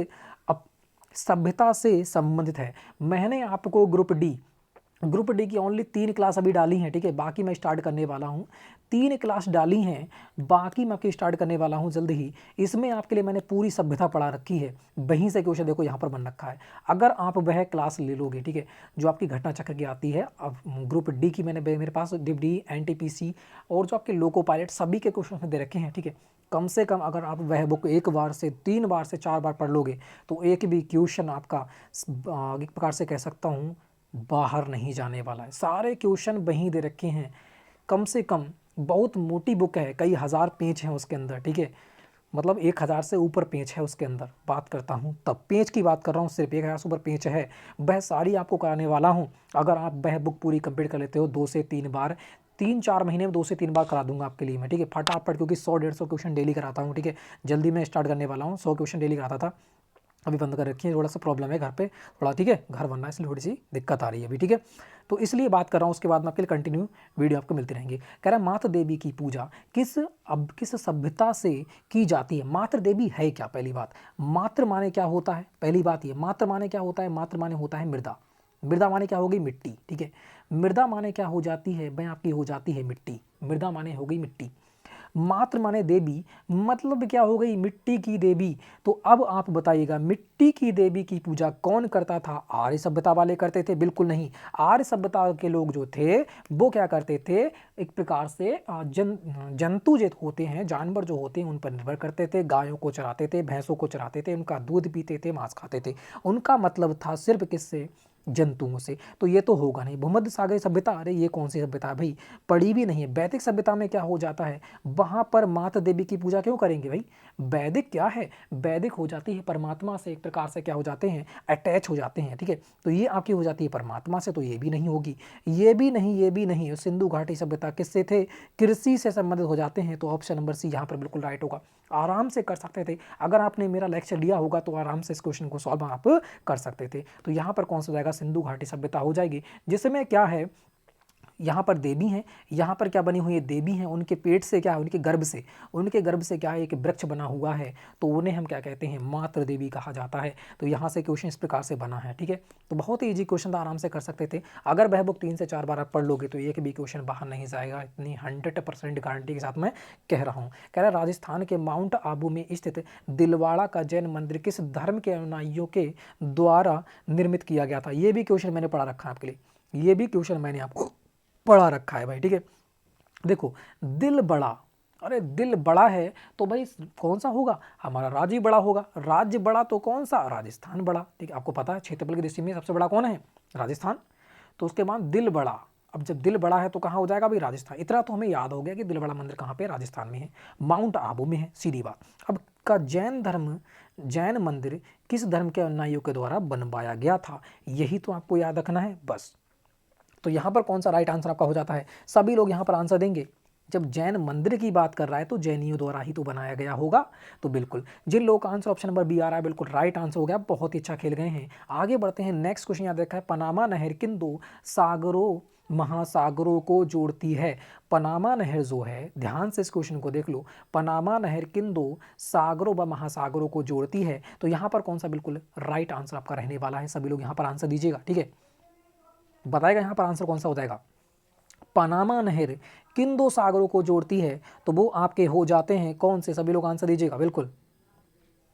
सभ्यता से संबंधित है। मैंने आपको ग्रुप डी की ओनली 3 क्लास अभी डाली हैं, ठीक है, बाकी मैं स्टार्ट करने वाला हूँ, 3 क्लास डाली हैं, बाकी मैं आपकी स्टार्ट करने वाला हूँ जल्द ही। इसमें आपके लिए मैंने पूरी सभ्यता पढ़ा रखी है, वहीं से क्वेश्चन देखो यहाँ पर बन रखा है। अगर आप वह क्लास ले लोगे, ठीक है, जो आपकी घटना चक्र की आती है, अब ग्रुप डी की मेरे पास डिप डी, एनटीपीसी और जो आपके लोको पायलट सभी के क्वेश्चन दे रखे हैं, ठीक है। कम से कम अगर आप वह बुक 1 बार से 3 बार से 4 बार पढ़ लोगे, तो एक भी क्वेश्चन आपका एक प्रकार से कह सकता हूँ बाहर नहीं जाने वाला है। सारे क्वेश्चन वहीं दे रखे हैं, कम से कम, बहुत मोटी बुक है, कई हज़ार पेज हैं उसके अंदर, ठीक है, मतलब 1000 से ऊपर पेज है उसके अंदर, बात करता हूँ तब पेज की बात कर रहा हूँ, सिर्फ 1000 से ऊपर पेज है, वह सारी आपको कराने वाला हूँ। अगर आप वह बुक पूरी कंप्लीट कर लेते हो 2 से 3 बार, 3-4 महीने में 2 से 3 बार करा दूंगा आपके लिए मैं, ठीक है, फटाफट, क्योंकि 100-150 क्वेश्चन डेली कराता हूँ, ठीक है, जल्दी मैं स्टार्ट करने वाला हूँ। 100 क्वेश्चन डेली कराता था, अभी बंद कर रखी है, थोड़ा सा प्रॉब्लम है घर पे थोड़ा, ठीक है, घर बनना है इसलिए थोड़ी सी दिक्कत आ रही है अभी, ठीक है, तो इसलिए बात कर रहा हूँ। उसके बाद में आपके लिए कंटिन्यू वीडियो आपको मिलती रहेंगी। कह रहा है मातृ देवी की पूजा किस सभ्यता से की जाती है। मातृ देवी है क्या, पहली बात, मातृ माने क्या होता है, पहली बात ये, मातृ माने क्या होता है, मातृ माने होता है मृदा, मृदा माने क्या होगी, मिट्टी, ठीक है, मृदा माने क्या हो जाती है, वह आपकी हो जाती है मिट्टी, मृदा माने हो गई मिट्टी। मातृ माने देवी, मतलब क्या हो गई, मिट्टी की देवी। तो अब आप बताइएगा, मिट्टी की देवी की पूजा कौन करता था, आर्य सभ्यता वाले करते थे, बिल्कुल नहीं। आर्य सभ्यता के लोग जो थे वो क्या करते थे, एक प्रकार से जंतु जो होते हैं, जानवर जो होते हैं, उन पर निर्भर करते थे, गायों को चराते थे, भैंसों को चराते थे, उनका दूध पीते थे, मांस खाते थे। उनका मतलब था सिर्फ किससे, जंतुओं से। तो ये तो होगा नहीं। भूमध्य सागरीय सभ्यता, अरे ये कौन सी सभ्यता है भाई, पढ़ी भी नहीं है। वैदिक सभ्यता में क्या हो जाता है, वहाँ पर माता देवी की पूजा क्यों करेंगे भाई, वैदिक क्या है, वैदिक हो जाती है परमात्मा से, एक प्रकार से क्या हो जाते हैं, अटैच हो जाते हैं, ठीक है, तो ये आपकी हो जाती है परमात्मा से, तो ये भी नहीं होगी, ये भी नहीं, ये भी नहीं। सिंधु घाटी सभ्यता किससे थे, कृषि से संबंधित हो जाते हैं, तो ऑप्शन नंबर सी यहाँ पर बिल्कुल राइट होगा। आराम से कर सकते थे, अगर आपने मेरा लेक्चर लिया होगा तो आराम से इस क्वेश्चन को सॉल्व आप कर सकते थे। तो यहाँ पर कौन सा जाएगा, सिंधु घाटी सभ्यता हो जाएगी, जिसमें क्या है, यहाँ पर देवी हैं, यहाँ पर क्या बनी हुई है, देवी हैं, उनके पेट से क्या है, उनके गर्भ से क्या है, एक वृक्ष बना हुआ है, तो उन्हें हम क्या कहते हैं, मातृ देवी कहा जाता है। तो यहाँ से क्वेश्चन इस प्रकार से बना है, ठीक है, तो बहुत ही ईजी क्वेश्चन था, आराम से कर सकते थे। अगर वह बुक 3 से 4 बार आप पढ़ लोगे तो एक भी क्वेश्चन बाहर नहीं जाएगा, इतनी 100% गारंटी के साथ मैं कह रहा हूँ। कह रहा है राजस्थान के माउंट आबू में स्थित दिलवाड़ा का जैन मंदिर किस धर्म के अनुयायियों के द्वारा निर्मित किया गया था। ये भी क्वेश्चन मैंने पढ़ा रखा है आपके लिए, ये भी क्वेश्चन मैंने आपको पढ़ा रखा है भाई, ठीक है। देखो, दिल बड़ा, अरे दिल बड़ा है तो भाई कौन सा होगा, हमारा राज्य बड़ा होगा, राज्य बड़ा तो कौन सा, राजस्थान बड़ा, ठीक है, आपको पता है क्षेत्रफल की दृष्टि में सबसे बड़ा कौन है, राजस्थान। तो उसके बाद दिल बड़ा, अब जब दिल बड़ा है तो कहाँ हो जाएगा भाई, राजस्थान। इतना तो हमें याद हो गया कि दिल बड़ा मंदिर कहाँ पे, राजस्थान में है, माउंट आबू में है, सीधी बात। अब का जैन मंदिर किस धर्म के अनुयायियों के द्वारा बनवाया गया था, यही तो आपको याद रखना है बस। तो यहाँ पर कौन सा राइट आंसर आपका हो जाता है, सभी लोग यहाँ पर आंसर देंगे। जब जैन मंदिर की बात कर रहा है तो जैनियों द्वारा ही तो बनाया गया होगा, तो बिल्कुल जिन लोगों का आंसर ऑप्शन नंबर बी आ रहा है बिल्कुल राइट आंसर हो गया, बहुत ही अच्छा खेल गए हैं। आगे बढ़ते हैं, नेक्स्ट क्वेश्चन याद रखा है, पनामा नहर किन 2 सागरों महासागरों को जोड़ती है। पनामा नहर जो है, ध्यान से इस क्वेश्चन को देख लो, पनामा नहर किन दो सागरों व महासागरों को जोड़ती है। तो यहाँ पर कौन सा बिल्कुल राइट आंसर आपका रहने वाला है। सभी लोग यहाँ पर आंसर दीजिएगा, ठीक है, बताएगा यहाँ पर आंसर कौन सा हो जाएगा। पनामा नहर किन दो सागरों को जोड़ती है, तो वो आपके हो जाते हैं कौन से, सभी लोग आंसर दीजिएगा। बिल्कुल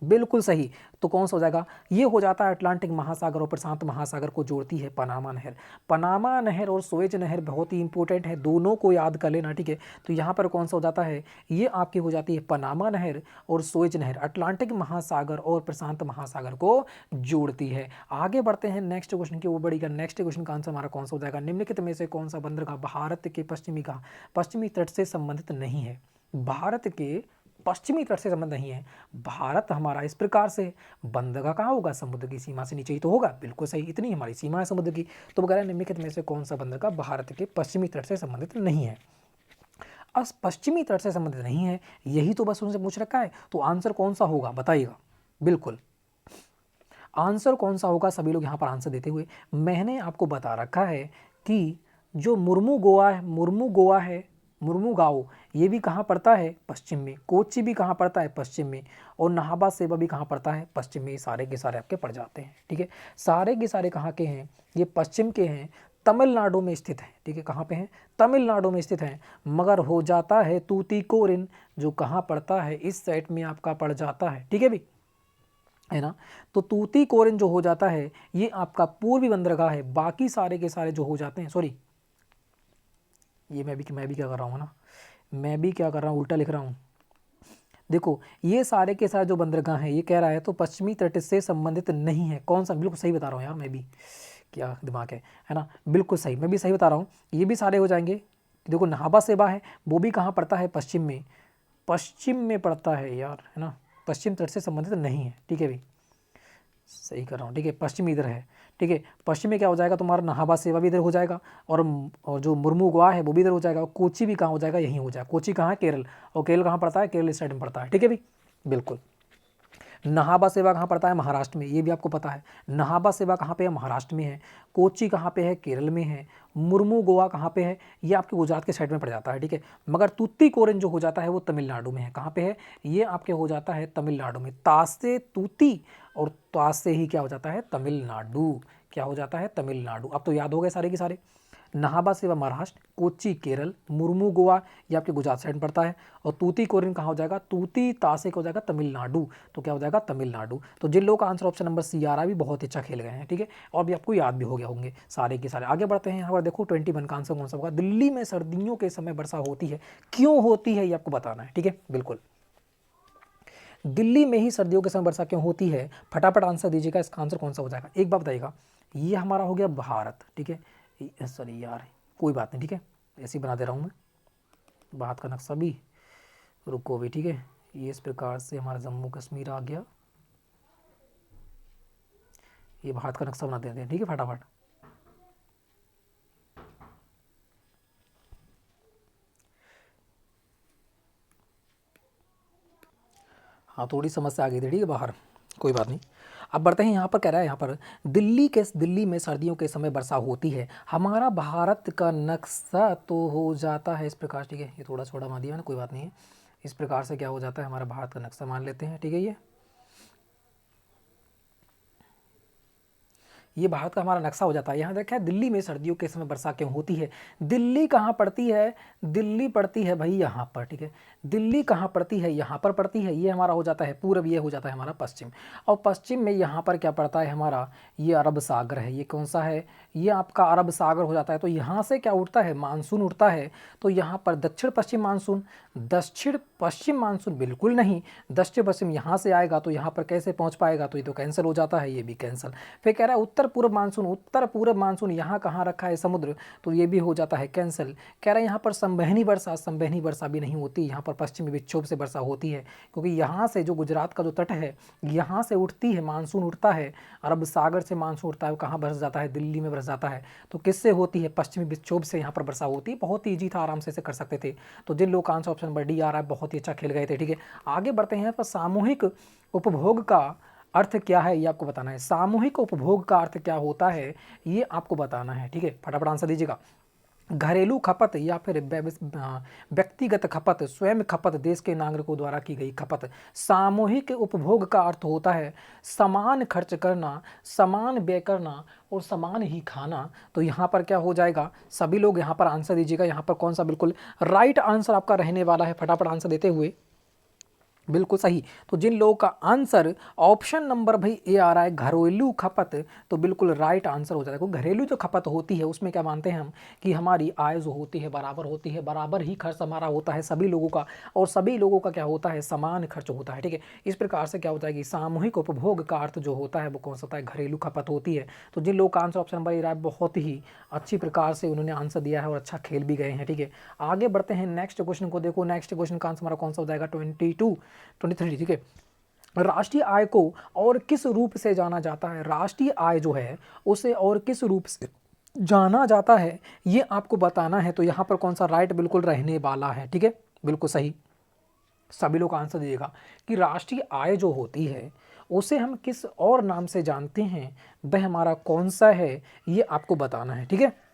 बिल्कुल सही। तो कौन सा हो जाएगा, ये हो जाता है अटलांटिक महासागर और प्रशांत महासागर को जोड़ती है पनामा नहर। पनामा नहर और सुएज नहर बहुत ही इंपॉर्टेंट है, दोनों को याद कर लेना, ठीक है। तो यहाँ पर कौन सा हो जाता है, ये आपकी हो जाती है पनामा नहर और सुएज नहर, अटलांटिक महासागर और प्रशांत महासागर को जोड़ती है। आगे बढ़ते हैं नेक्स्ट क्वेश्चन की ओर बढ़ेगा। नेक्स्ट क्वेश्चन का आंसर हमारा कौन सा हो जाएगा, निम्नलिखित में से कौन सा बंदरगाह भारत के पश्चिमी तट से संबंधित नहीं है। भारत के पश्चिमी तट से संबंध नहीं है। भारत हमारा इस प्रकार से बंदरगाह कहाँ होगा, समुद्र की सीमा से नीचे ही तो होगा। बिल्कुल सही, इतनी हमारी सीमा है समुद्र की। तो वगैरह निम्नलिखित में से कौन सा बंदरगाह भारत के पश्चिमी तट से संबंधित नहीं है। अब पश्चिमी तट से संबंधित नहीं है, यही तो बस उनसे पूछ रखा है। तो आंसर कौन सा होगा बताइएगा। बिल्कुल आंसर कौन सा होगा, सभी लोग यहाँ पर आंसर देते हुए, मैंने आपको बता रखा है कि जो मुर्मू गांव ये भी कहाँ पड़ता है, पश्चिम में। कोच्चि भी कहाँ पड़ता है, पश्चिम में। और नाहबा सेवा भी कहाँ पड़ता है, पश्चिम में। सारे के सारे आपके पड़ जाते हैं, ठीक है। सारे के सारे कहाँ के हैं, ये पश्चिम के हैं, तमिलनाडु में स्थित है, ठीक है। कहाँ पे हैं, तमिलनाडु में स्थित है। मगर हो जाता है तूतीकोरिन, जो कहाँ पड़ता है, इस साइड में आपका पड़ जाता है, ठीक है भी, है ना। तो तूतीकोरिन जो हो जाता है ये आपका पूर्वी बंदरगाह है। बाकी सारे के सारे जो हो जाते हैं, सॉरी ये मैं भी क्या कर रहा हूँ ना, मैं भी क्या कर रहा हूँ, उल्टा लिख रहा हूँ। देखो ये सारे के सारे जो बंदरगाह हैं, ये कह रहा है तो पश्चिमी तट से संबंधित नहीं है। कौन सा, बिल्कुल सही बता रहा हूँ यार, मैं भी क्या दिमाग है ना, बिल्कुल सही, मैं भी सही बता रहा हूँ। ये भी सारे हो जाएंगे। देखो नाहबा सेवा है, वो भी कहाँ पड़ता है, पश्चिम में पड़ता है यार, है ना, पश्चिम तट से संबंधित नहीं है, ठीक है भाई, सही कर रहा हूँ, ठीक है। पश्चिम इधर है, ठीक है। पश्चिम में क्या हो जाएगा तुम्हारा, नाहबा सेवा भी इधर हो जाएगा, और जो मुर्मुगवा है वो भी इधर हो जाएगा, और कोच्चि भी कहाँ हो जाएगा, यहीं हो जाएगा। कोच्चि कहाँ है, केरल, और केरल कहाँ पड़ता है, केरल इस साइड में पड़ता है, ठीक है भाई, बिल्कुल। नाहबा सेवा कहाँ पड़ता है, महाराष्ट्र में, ये भी आपको पता है। नाहबा सेवा कहाँ पे है, महाराष्ट्र में है। कोच्चि कहाँ पे है, केरल में है। मुर्मू गोवा कहाँ पे है, ये आपके गुजरात के साइड में पड़ जाता है, ठीक है। मगर तूतीकोरिन जो हो जाता है वो तमिलनाडु में है। कहाँ पे है, ये आपके हो जाता है तमिलनाडु में। तास से तूती और तास से ही क्या हो जाता है, तमिलनाडु, क्या हो जाता है, तमिलनाडु। अब तो याद हो गए सारे के सारे। नाहबा सेवा महाराष्ट्र, कोच्चि केरल, मुर्मू गोवा ये आपके गुजरात साइड में पड़ता है, और तूतीकोरिन कहाँ हो जाएगा, तूती तासे हो जाएगा तमिलनाडु। तो क्या हो जाएगा, तमिलनाडु। तो जिन लोगों का आंसर ऑप्शन नंबर सी आ रहा है भी बहुत अच्छा खेल गए हैं, ठीक है, और भी आपको याद भी हो गया होंगे सारे के सारे। आगे बढ़ते हैं, यहाँ पर देखो 21 का आंसर कौन सा होगा। दिल्ली में सर्दियों के समय वर्षा होती है, क्यों होती है ये आपको बताना है, ठीक है, बिल्कुल। दिल्ली में ही सर्दियों के समय वर्षा क्यों होती है, फटाफट आंसर दीजिएगा, इसका आंसर कौन सा हो जाएगा। एक बात बताइएगा, ये हमारा हो गया भारत, ठीक है, सॉरी यार कोई बात नहीं, ठीक है, ऐसे ही बना दे रहा हूँ मैं, भारत का नक्शा भी, रुको भी, ठीक है। ये इस प्रकार से हमारा जम्मू कश्मीर आ गया, ये भारत का नक्शा बना देते हैं, ठीक है, फटाफट। हाँ थोड़ी समस्या आ गई थी, ठीक है, बाहर, कोई बात नहीं। अब बढ़ते हैं, यहाँ पर कह रहा है, यहाँ पर दिल्ली में सर्दियों के समय वर्षा होती है। हमारा भारत का नक्शा तो हो जाता है इस प्रकार, ठीक है, ये थोड़ा छोटा मान दिया ना, कोई बात नहीं है। इस प्रकार से क्या हो जाता है, हमारा भारत का नक्शा मान लेते हैं, ठीक है। ये भारत का हमारा नक्शा हो जाता है। यहाँ देखा है दिल्ली में सर्दियों के समय वर्षा क्यों होती है। दिल्ली कहाँ पड़ती है, दिल्ली पड़ती है भाई यहाँ पर, ठीक है। दिल्ली कहाँ पड़ती है, यहाँ पर पड़ती है। ये हमारा हो जाता है पूर्व, ये हो जाता है हमारा पश्चिम। और पश्चिम में यहाँ पर क्या पड़ता है हमारा, ये अरब सागर है। ये कौन सा है, ये आपका अरब सागर हो जाता है। तो यहाँ से क्या उठता है, मानसून उठता है। तो यहाँ पर दक्षिण पश्चिम मानसून, दक्षिण पश्चिम मानसून बिल्कुल नहीं, दक्षिण पश्चिम यहाँ से आएगा तो यहाँ पर कैसे पहुँच पाएगा, तो ये तो कैंसिल हो जाता है, ये भी कैंसिल। फिर कह रहा है उत्तर पूर्व मानसून यहाँ कहाँ रखा है, समुद्र, तो ये भी हो जाता है कैंसिल। कह रहा है यहाँ पर संवहनी वर्षा भी नहीं होती, यहाँ पर पश्चिमी विक्षोभ से वर्षा होती है, क्योंकि यहाँ से जो गुजरात का जो तट है यहाँ से उठती है, मानसून उठता है, अरब सागर से मानसून उठता है, कहाँ बरस जाता है, दिल्ली में बरस जाता है। तो किससे होती है, पश्चिमी विक्षोभ से यहाँ पर वर्षा होती है। बहुत ईजी था, आराम से कर सकते थे। तो जिन लोग का आंसर ऑप्शन नंबर डी आ रहा है, बहुत ही अच्छा खेल गए थे, ठीक है। आगे बढ़ते हैं, पर सामूहिक उपभोग का अर्थ क्या है ये आपको बताना है। सामूहिक उपभोग का अर्थ क्या होता है ये आपको बताना है, ठीक है, फटाफट आंसर दीजिएगा। घरेलू खपत या फिर व्यक्तिगत खपत, स्वयं खपत, देश के नागरिकों द्वारा की गई खपत। सामूहिक उपभोग का अर्थ होता है समान खर्च करना, समान व्यय करना और समान ही खाना। तो यहाँ पर क्या हो जाएगा, सभी लोग यहाँ पर आंसर दीजिएगा। यहाँ पर कौन सा बिल्कुल राइट आंसर आपका रहने वाला है, फटाफट आंसर देते हुए। बिल्कुल सही। तो जिन लोगों का आंसर ऑप्शन नंबर भाई ए आ रहा है घरेलू खपत, तो बिल्कुल राइट आंसर हो जाएगा। क्योंकि घरेलू जो खपत होती है उसमें क्या मानते हैं हम कि हमारी आय जो होती है बराबर होती है, बराबर ही खर्च हमारा होता है सभी लोगों का, और सभी लोगों का क्या होता है, समान खर्च होता है। ठीक है, इस प्रकार से क्या होता है कि सामूहिक उपभोग का अर्थ जो होता है वो कौन सा होता है, घरेलू खपत होती है। तो जिन लोगों का आंसर ऑप्शन नंबर ए रहा है, बहुत ही अच्छी प्रकार से उन्होंने आंसर दिया है और अच्छा खेल भी गए हैं। ठीक है, आगे बढ़ते हैं नेक्स्ट क्वेश्चन को। देखो नेक्स्ट क्वेश्चन का आंसर हमारा कौन सा हो जाएगा, 23। ठीक है, राष्ट्रीय आय को और किस रूप से जाना जाता है, राष्ट्रीय आय जो है उसे और किस रूप से जाना जाता है ये आपको बताना है। तो यहाँ पर कौन सा राइट बिल्कुल रहने वाला है। ठीक है, बिल्कुल सही, सभी लोग आंसर दीजिएगा कि राष्ट्रीय आय जो होती है उसे हम किस और नाम से जानते हैं, वह हमारा कौन सा है ये आपको बताना है। ठीक है,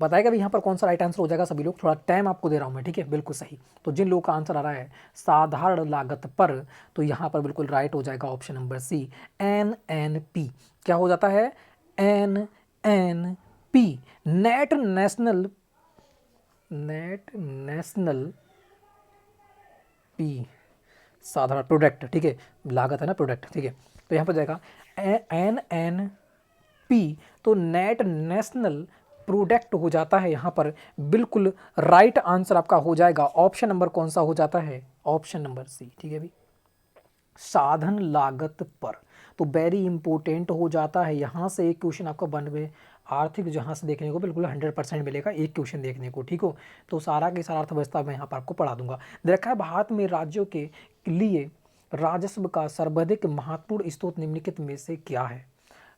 बताएगा भी यहाँ पर कौन सा राइट आंसर हो जाएगा। सभी लोग, थोड़ा टाइम आपको दे रहा हूँ मैं। ठीक है, बिल्कुल सही। तो जिन लोगों का आंसर आ रहा है साधारण लागत पर, तो यहाँ पर बिल्कुल राइट हो जाएगा ऑप्शन नंबर सी, NNP। क्या हो जाता है, NNP, नेट नेशनल पी, साधारण प्रोडक्ट। ठीक है, लागत है ना, प्रोडक्ट। ठीक है, तो यहाँ पर जाएगा NNP, तो नेट नेशनल प्रोडक्ट हो जाता है यहाँ पर। बिल्कुल राइट आंसर आपका हो जाएगा ऑप्शन नंबर कौन सा हो जाता है, ऑप्शन नंबर सी। ठीक है भी, साधन लागत पर। तो वेरी इंपॉर्टेंट हो जाता है, यहाँ से एक क्वेश्चन आपका बन में आर्थिक जहाँ से देखने को बिल्कुल 100% मिलेगा, एक क्वेश्चन देखने को। ठीक हो, तो सारा की सारा अर्थव्यवस्था मैं यहाँ पर आपको पढ़ा दूंगा। देखा है, भारत में राज्यों के लिए राजस्व का सर्वाधिक महत्वपूर्ण स्रोत निम्नलिखित में से क्या है।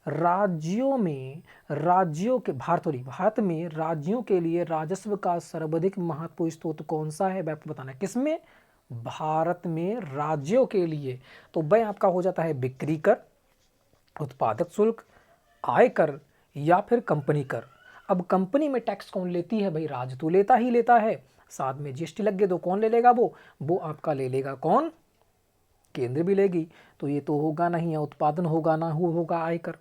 राज्यों में, राज्यों के भारत में राज्यों के लिए राजस्व का सर्वाधिक महत्वपूर्ण स्रोत कौन सा है, वह आपको बताना है। किसमें, भारत में राज्यों के लिए। तो वह आपका हो जाता है बिक्री कर, उत्पादक शुल्क, आयकर या फिर कंपनी कर। अब कंपनी में टैक्स कौन लेती है भाई, राज्य तो लेता ही लेता है, साथ में जीएसटी लग गए तो कौन ले लेगा, वो आपका ले लेगा कौन, केंद्र भी लेगी। तो ये तो होगा नहीं, है उत्पादन होगा ना होगा आयकर।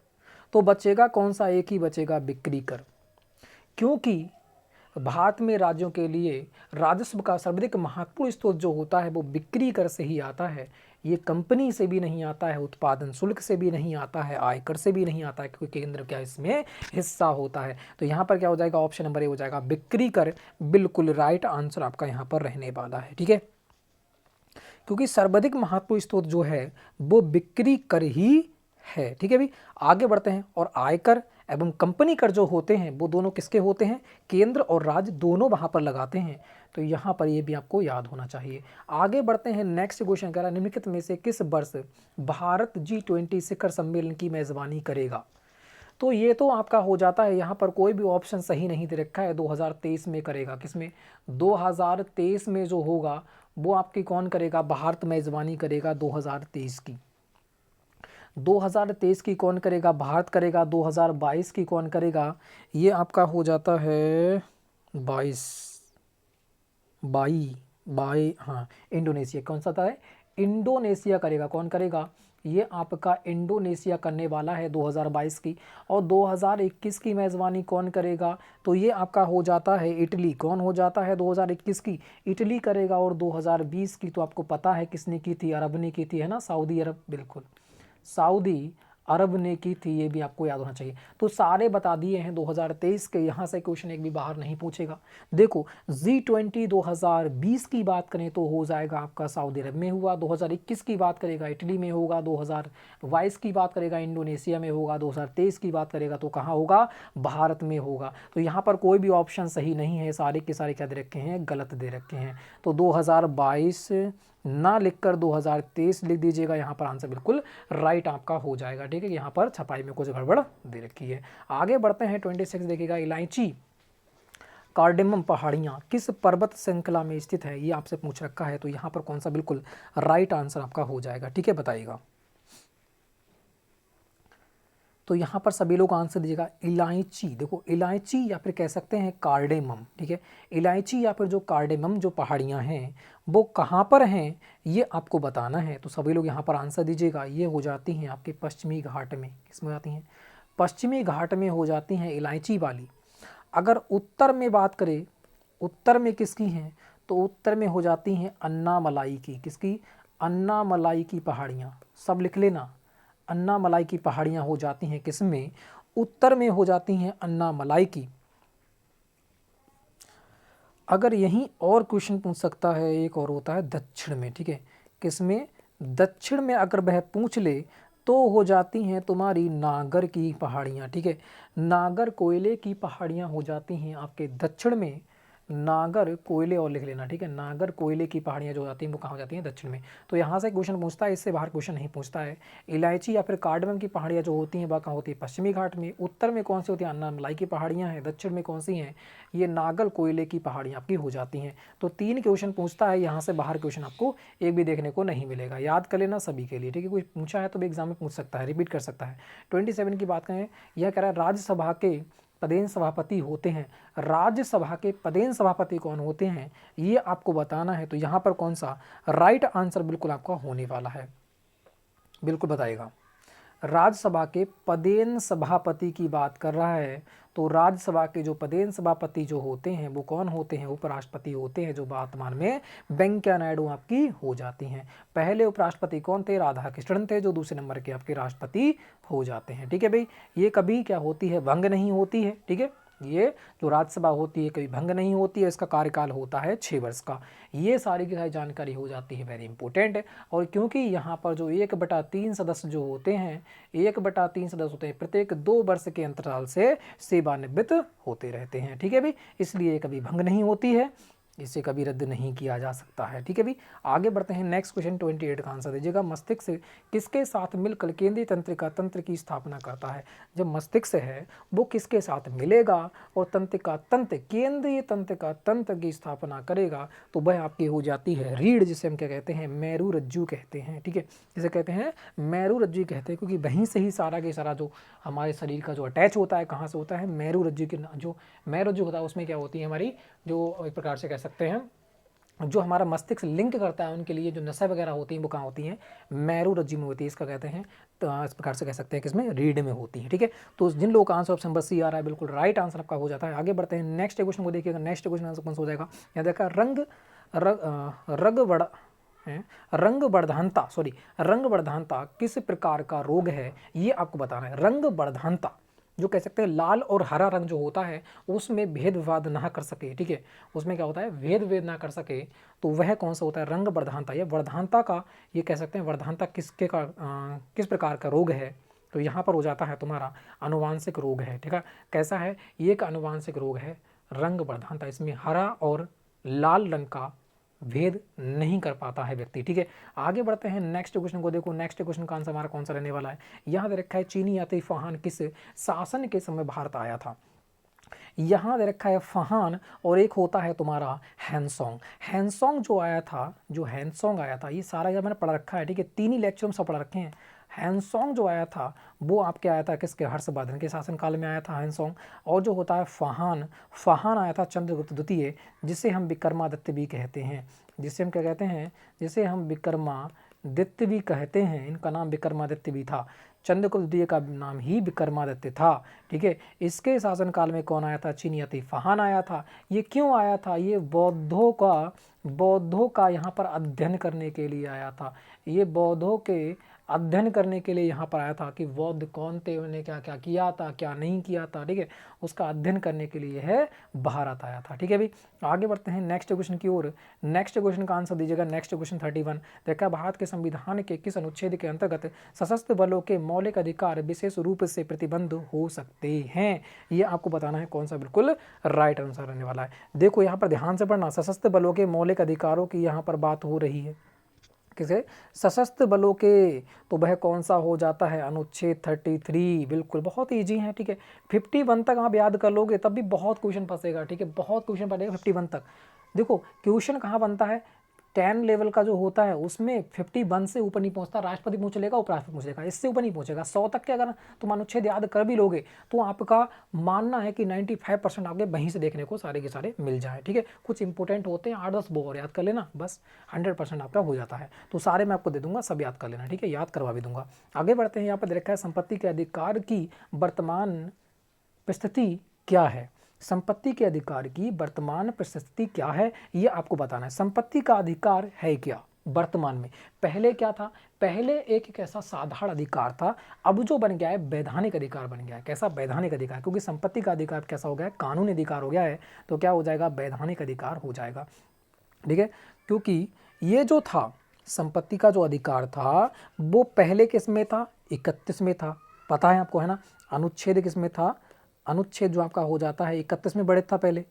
तो बचेगा कौन सा, एक ही बचेगा, बिक्री कर। क्योंकि भारत में राज्यों के लिए राजस्व का सर्वाधिक महत्वपूर्ण स्रोत जो होता है वो बिक्री कर से ही आता है। ये कंपनी से भी नहीं आता है, उत्पादन शुल्क से भी नहीं आता है, आयकर से भी नहीं आता है, क्योंकि केंद्र क्या इसमें हिस्सा होता है। तो यहाँ पर क्या हो जाएगा, ऑप्शन नंबर ए हो जाएगा, बिक्री कर। बिल्कुल राइट आंसर आपका यहाँ पर रहने वाला है। ठीक है, क्योंकि सर्वाधिक महत्वपूर्ण स्रोत जो है वो बिक्री कर ही है। ठीक है भी, आगे बढ़ते हैं। और आयकर एवं कंपनी कर जो होते हैं वो दोनों किसके होते हैं, केंद्र और राज्य दोनों वहाँ पर लगाते हैं। तो यहाँ पर ये भी आपको याद होना चाहिए। आगे बढ़ते हैं, नेक्स्ट क्वेश्चन कह रहा है निम्नलिखित में से किस वर्ष भारत G20 शिखर सम्मेलन की मेजबानी करेगा। तो ये तो आपका हो जाता है, यहाँ पर कोई भी ऑप्शन सही नहीं दे रखा है। 2023 में करेगा, किसमें, 2023 में जो होगा वो आपकी कौन करेगा, भारत मेजबानी करेगा 2023 की। 2023 की कौन करेगा, भारत करेगा। 2022 की कौन करेगा, ये आपका हो जाता है 22 हाँ, इंडोनेशिया। कौन सा था है, इंडोनेशिया करेगा। कौन करेगा, ये आपका इंडोनेशिया करने वाला है 2022 की। और 2021 की मेज़बानी कौन करेगा, तो ये आपका हो जाता है इटली। कौन हो जाता है, 2021 की इटली करेगा। और 2020 की तो आपको पता है किसने की थी, अरब ने की थी, है ना, सऊदी अरब। बिल्कुल, सऊदी अरब ने की थी, ये भी आपको याद होना चाहिए। तो सारे बता दिए हैं 2023 के, यहाँ से क्वेश्चन एक भी बाहर नहीं पूछेगा। देखो G20 2020 की बात करें तो हो जाएगा आपका सऊदी अरब में हुआ, 2021 की बात करेगा इटली में होगा, 2022 की बात करेगा इंडोनेशिया में होगा, 2023 की बात करेगा तो कहाँ होगा, भारत में होगा। तो यहाँ पर कोई भी ऑप्शन सही नहीं है, सारे के सारे क्या दे रखे हैं, गलत दे रखे हैं। तो 2022 ना लिखकर 2023 लिख दीजिएगा, यहाँ पर आंसर बिल्कुल राइट आपका हो जाएगा। ठीक है, यहाँ पर छपाई में कुछ गड़बड़ दे रखी है। आगे बढ़ते हैं, 26 देखिएगा, इलायची कार्डेमम पहाड़ियाँ किस पर्वत श्रृंखला में स्थित है, ये आपसे पूछ रखा है। तो यहाँ पर कौन सा बिल्कुल राइट आंसर आपका हो जाएगा। ठीक है, बताइएगा। तो यहाँ पर सभी लोग आंसर दीजिएगा इलायची। देखो इलायची या फिर कह सकते हैं कार्डेमम, ठीक है। इलायची या फिर जो कार्डेमम जो पहाड़ियाँ हैं वो कहाँ पर हैं ये आपको बताना है। तो सभी लोग यहाँ पर आंसर दीजिएगा। ये हो जाती हैं आपके पश्चिमी घाट में। किस में हो जाती हैं? पश्चिमी घाट में हो जाती हैं इलायची वाली। अगर उत्तर में बात करें, उत्तर में किसकी हैं, तो उत्तर में हो जाती हैं अन्नामलाई की। किसकी? अन्नामलाई की पहाड़ियाँ। सब लिख लेना, अन्नामलाई की पहाड़ियाँ हो जाती हैं किस में? उत्तर में हो जाती हैं अन्नामलाई की। अगर यहीं और क्वेश्चन पूछ सकता है, एक और होता है दक्षिण में, ठीक है। किस में? दक्षिण में अगर वह पूछ ले तो हो जाती हैं तुम्हारी नागर की पहाड़ियाँ, ठीक है। नागर कोयले की पहाड़ियाँ हो जाती हैं आपके दक्षिण में। नागर कोयले और लिख लेना, ठीक है। नागर कोयले की पहाड़ियाँ जो हो जाती हैं वो कहाँ हो जाती हैं? दक्षिण में। तो यहाँ से क्वेश्चन पूछता है, इससे बाहर क्वेश्चन नहीं पूछता है। इलायची या फिर कार्डमम की पहाड़ियाँ जो होती हैं वह कहाँ होती है? पश्चिमी घाट में। उत्तर में कौन सी होती है? अन्नामलाई की पहाड़ियाँ हैं। दक्षिण में कौन सी हैं? ये नागर कोयले की पहाड़ियाँ आपकी हो जाती हैं। तो 3 क्वेश्चन पूछता है, यहाँ से बाहर क्वेश्चन आपको एक भी देखने को नहीं मिलेगा। याद कर लेना सभी के लिए, ठीक है। कोई पूछा है तो भी एग्जाम में पूछ सकता है, रिपीट कर सकता है। 27 की बात करें, यह कह रहा है राज्यसभा के पदेन सभापति होते हैं। राज्यसभा के पदेन सभापति कौन होते हैं ये आपको बताना है। तो यहाँ पर कौन सा राइट आंसर बिल्कुल आपका होने वाला है, बिल्कुल बताइएगा। राज्यसभा के पदेन सभापति की बात कर रहा है। तो राज्यसभा के जो पदेन सभापति जो होते हैं वो कौन होते हैं? उपराष्ट्रपति होते हैं, जो वर्तमान में वेंकैया नायडू आपकी हो जाती हैं। पहले उपराष्ट्रपति कौन थे? राधा कृष्णन थे, जो दूसरे नंबर के आपके राष्ट्रपति हो जाते हैं, ठीक है भाई। ये कभी क्या होती है? भंग नहीं होती है, ठीक है। ये जो राज्यसभा होती है कभी भंग नहीं होती है। इसका कार्यकाल होता है 6 वर्ष का। ये सारी की सारी जानकारी हो जाती है, वेरी इंपॉर्टेंट है। और क्योंकि यहाँ पर जो 1/3 सदस्य जो होते हैं, 1/3 सदस्य होते हैं, प्रत्येक 2 वर्ष के अंतराल से सेवानिवृत्त होते रहते हैं, ठीक है भाई। इसलिए कभी भंग नहीं होती है, इसे कभी रद्द नहीं किया जा सकता है, ठीक है भाई। आगे बढ़ते हैं, नेक्स्ट क्वेश्चन 28 का आंसर दीजिएगा। मस्तिष्क किसके साथ मिलकर केंद्रीय तंत्रिका तंत्र की स्थापना करता है? जब मस्तिष्क है वो किसके साथ मिलेगा और तंत्रिका तंत्र, केंद्रीय तंत्रिका तंत्र की स्थापना करेगा, तो वह आपकी हो जाती है रीढ़, जिसे हम क्या कहते हैं? मेरू रज्जु कहते हैं, ठीक है। जिसे कहते हैं मेरू रज्जु कहते हैं, क्योंकि वहीं से ही सारा के सारा जो हमारे शरीर का जो अटैच होता है, कहाँ से होता है? मेरू रज्जु के। जो मेरू रज्जु होता है उसमें क्या होती है हमारी, जो एक प्रकार से कह सकते हैं जो हमारा मस्तिष्क लिंक करता है, उनके लिए जो नसें वगैरह होती हैं वो कहाँ होती हैं? मेरू रज्जु में होती है। इसका कहते हैं, तो इस प्रकार से कह सकते हैं कि इसमें रीढ़ में होती है, ठीक है। तो जिन लोगों का आंसर ऑप्शन नंबर सी आ रहा है, बिल्कुल राइट आंसर आपका हो जाता है। आगे बढ़ते हैं, नेक्स्ट क्वेश्चन को देखिएगा। नेक्स्ट क्वेश्चन आंसर कौन सा हो जाएगा? यहाँ देखा रंग वर्धनता किस प्रकार का रोग है ये आपको बताना है। रंग वर्धनता जो कह सकते हैं लाल और हरा रंग जो होता है उसमें भेद विवाद ना कर सके, ठीक है। उसमें क्या होता है? भेद ना कर सके, तो वह कौन सा होता है? रंग वर्धनता। या वर्धनता का ये कह सकते हैं वर्धनता किस प्रकार का रोग है? तो यहाँ पर हो जाता है तुम्हारा आनुवांशिक रोग है, ठीक है। कैसा है? ये एक आनुवांशिक रोग है रंग वर्धनता। इसमें हरा और लाल रंग का भेद नहीं कर पाता है व्यक्ति, ठीक है। आगे बढ़ते हैं, नेक्स्ट क्वेश्चन को देखो। नेक्स्ट क्वेश्चन का आंसर हमारा कौन सा रहने वाला है? यहाँ दे रखा है चीनी यात्री फाहान किस शासन के समय भारत आया था? यहाँ दे रखा है फाहान और एक होता है तुम्हारा हैंसोंग। हैंसोंग जो आया था, जो हैंसोंग आया था, ये सारा जब मैंने पढ़ रखा है, ठीक है। 3 ही लेक्चर में सब पढ़ रखे हैं। हैंसोंग जो आया था वो आपके आया था किसके? हर्षवर्धन के शासनकाल में आया था हैंसोंग। और जो होता है फाहान, फाहान आया था चंद्रगुप्त द्वितीय, जिसे हम विक्रमादित्य भी कहते हैं। जिसे हम क्या कहते हैं? जिसे हम विक्रमादित्य भी कहते हैं। इनका नाम विक्रमादित्य भी था। चंद्रगुप्त द्वितीय का नाम ही विक्रमादित्य था, ठीक है। इसके शासनकाल में कौन आया था? चीनी यात्री फाहान आया था। ये क्यों आया था? ये बौद्धों का यहाँ पर अध्ययन करने के लिए आया था। ये बौद्धों के अध्ययन करने के लिए यहाँ पर आया था कि बौद्ध कौन थे, उन्होंने क्या क्या किया था, क्या नहीं किया था, ठीक है। उसका अध्ययन करने के लिए है भारत आया था, ठीक है भाई। आगे बढ़ते हैं नेक्स्ट क्वेश्चन की ओर। नेक्स्ट क्वेश्चन का आंसर दीजिएगा। नेक्स्ट क्वेश्चन 31 देखा, भारत के संविधान के किस अनुच्छेद के अंतर्गत सशस्त्र बलों के मौलिक अधिकार विशेष रूप से प्रतिबंध हो सकते हैं? ये आपको बताना है कौन सा बिल्कुल राइट आंसर रहने वाला है। देखो यहाँ पर ध्यान से पढ़ना, सशस्त्र बलों के मौलिक अधिकारों की यहाँ पर बात हो रही है। किसे? सशस्त्र बलों के। तो वह कौन सा हो जाता है? अनुच्छेद 33। बिल्कुल बहुत ईजी है, ठीक है। 51 तक आप याद कर लोगे तब भी बहुत क्वेश्चन फंसेगा, ठीक है। बहुत क्वेश्चन पड़ेगा 51 तक। देखो क्वेश्चन कहाँ बनता है? 10 लेवल का जो होता है उसमें 51 से ऊपर नहीं पहुंचता, राष्ट्रपति पूछ लेगा, उपराष्ट्रपति पूछ लेगा, इससे ऊपर नहीं पहुंचेगा। 100 तक के अगर तुम अनुच्छेद याद कर भी लोगे तो आपका मानना है कि 95% आपके वहीं से देखने को सारे के सारे मिल जाए, ठीक है। कुछ इंपॉर्टेंट होते हैं 8-10 वो और याद कर लेना, बस 100% आपका हो जाता है। तो सारे मैं आपको दे दूंगा, सब याद कर लेना, ठीक है, याद करवा भी दूंगा। आगे बढ़ते हैं, यहाँ पर देखा है संपत्ति के अधिकार की वर्तमान परिस्थिति क्या है। संपत्ति के अधिकार की वर्तमान परिस्थिति क्या है ये आपको बताना है। संपत्ति का अधिकार है क्या वर्तमान में, पहले क्या था, पहले एक ऐसा साधारण अधिकार था, अब जो बन गया है वैधानिक अधिकार बन गया है। कैसा, वैधानिक अधिकार, क्योंकि संपत्ति का अधिकार कैसा हो गया है, कानूनी अधिकार हो गया है, तो क्या हो जाएगा, वैधानिक अधिकार हो जाएगा, ठीक है। क्योंकि ये जो था संपत्ति का जो अधिकार था वो पहले किस में था, 31 में था, पता है आपको, है ना। अनुच्छेद किस में था, अनुच्छेद जो आपका हो जाता है 31 में बढ़ित था, पहले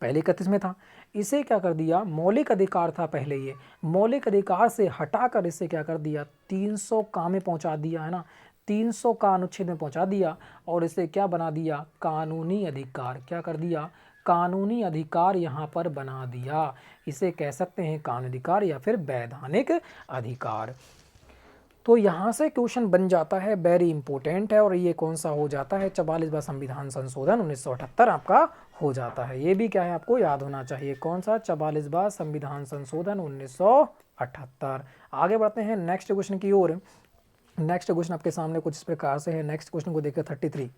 31 में था। इसे क्या कर दिया, मौलिक अधिकार था पहले, ये मौलिक अधिकार से हटाकर इसे क्या कर दिया, 300 का में पहुंचा दिया, है ना, 300 का अनुच्छेद में पहुंचा दिया और इसे क्या बना दिया, कानूनी अधिकार, क्या कर दिया, कानूनी अधिकार यहाँ पर बना दिया। इसे कह सकते हैं कानूनी अधिकार या फिर वैधानिक अधिकार। तो यहाँ से क्वेश्चन बन जाता है, वेरी इंपॉर्टेंट है, और ये कौन सा हो जाता है, 44वां संविधान संशोधन 1978 आपका हो जाता है। ये भी क्या है, आपको याद होना चाहिए, कौन सा, 44वां संविधान संशोधन 1978। आगे बढ़ते हैं नेक्स्ट क्वेश्चन की ओर। नेक्स्ट क्वेश्चन आपके सामने कुछ इस प्रकार से है। नेक्स्ट क्वेश्चन को देखिए 33।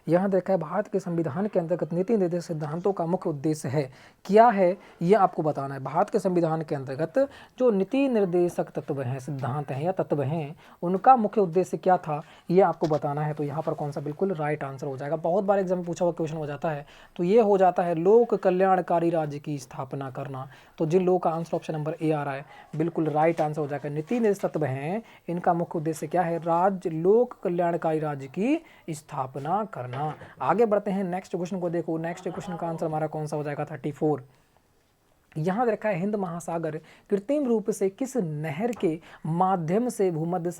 यहाँ देखा है, भारत के संविधान के अंतर्गत नीति निर्देशक सिद्धांतों का मुख्य उद्देश्य है, क्या है ये आपको बताना है। भारत के संविधान के अंतर्गत जो नीति निर्देशक तत्व हैं, सिद्धांत हैं या तत्व हैं, उनका मुख्य उद्देश्य क्या था ये आपको बताना है। तो यहाँ पर कौन सा बिल्कुल राइट आंसर हो जाएगा, बहुत बार एग्जाम में पूछा हुआ क्वेश्चन हो जाता है। तो ये हो जाता है लोक कल्याणकारी राज्य की स्थापना करना। तो जिन लोगों का आंसर ऑप्शन नंबर ए आ रहा है बिल्कुल राइट आंसर हो जाएगा। नीति निर्देशक तत्व हैं, इनका मुख्य उद्देश्य क्या है, राज्य लोक कल्याणकारी राज्य की स्थापना करना। आगे बढ़ते हैं नेक्स्ट क्वेश्चन को देखो। नेक्स्ट क्वेश्चन का आंसर हमारा कौन सा हो जाएगा, 34। यहाँ देखा है, हिंद महासागर कृत्रिम रूप से किस नहर के माध्यम से भूमध्य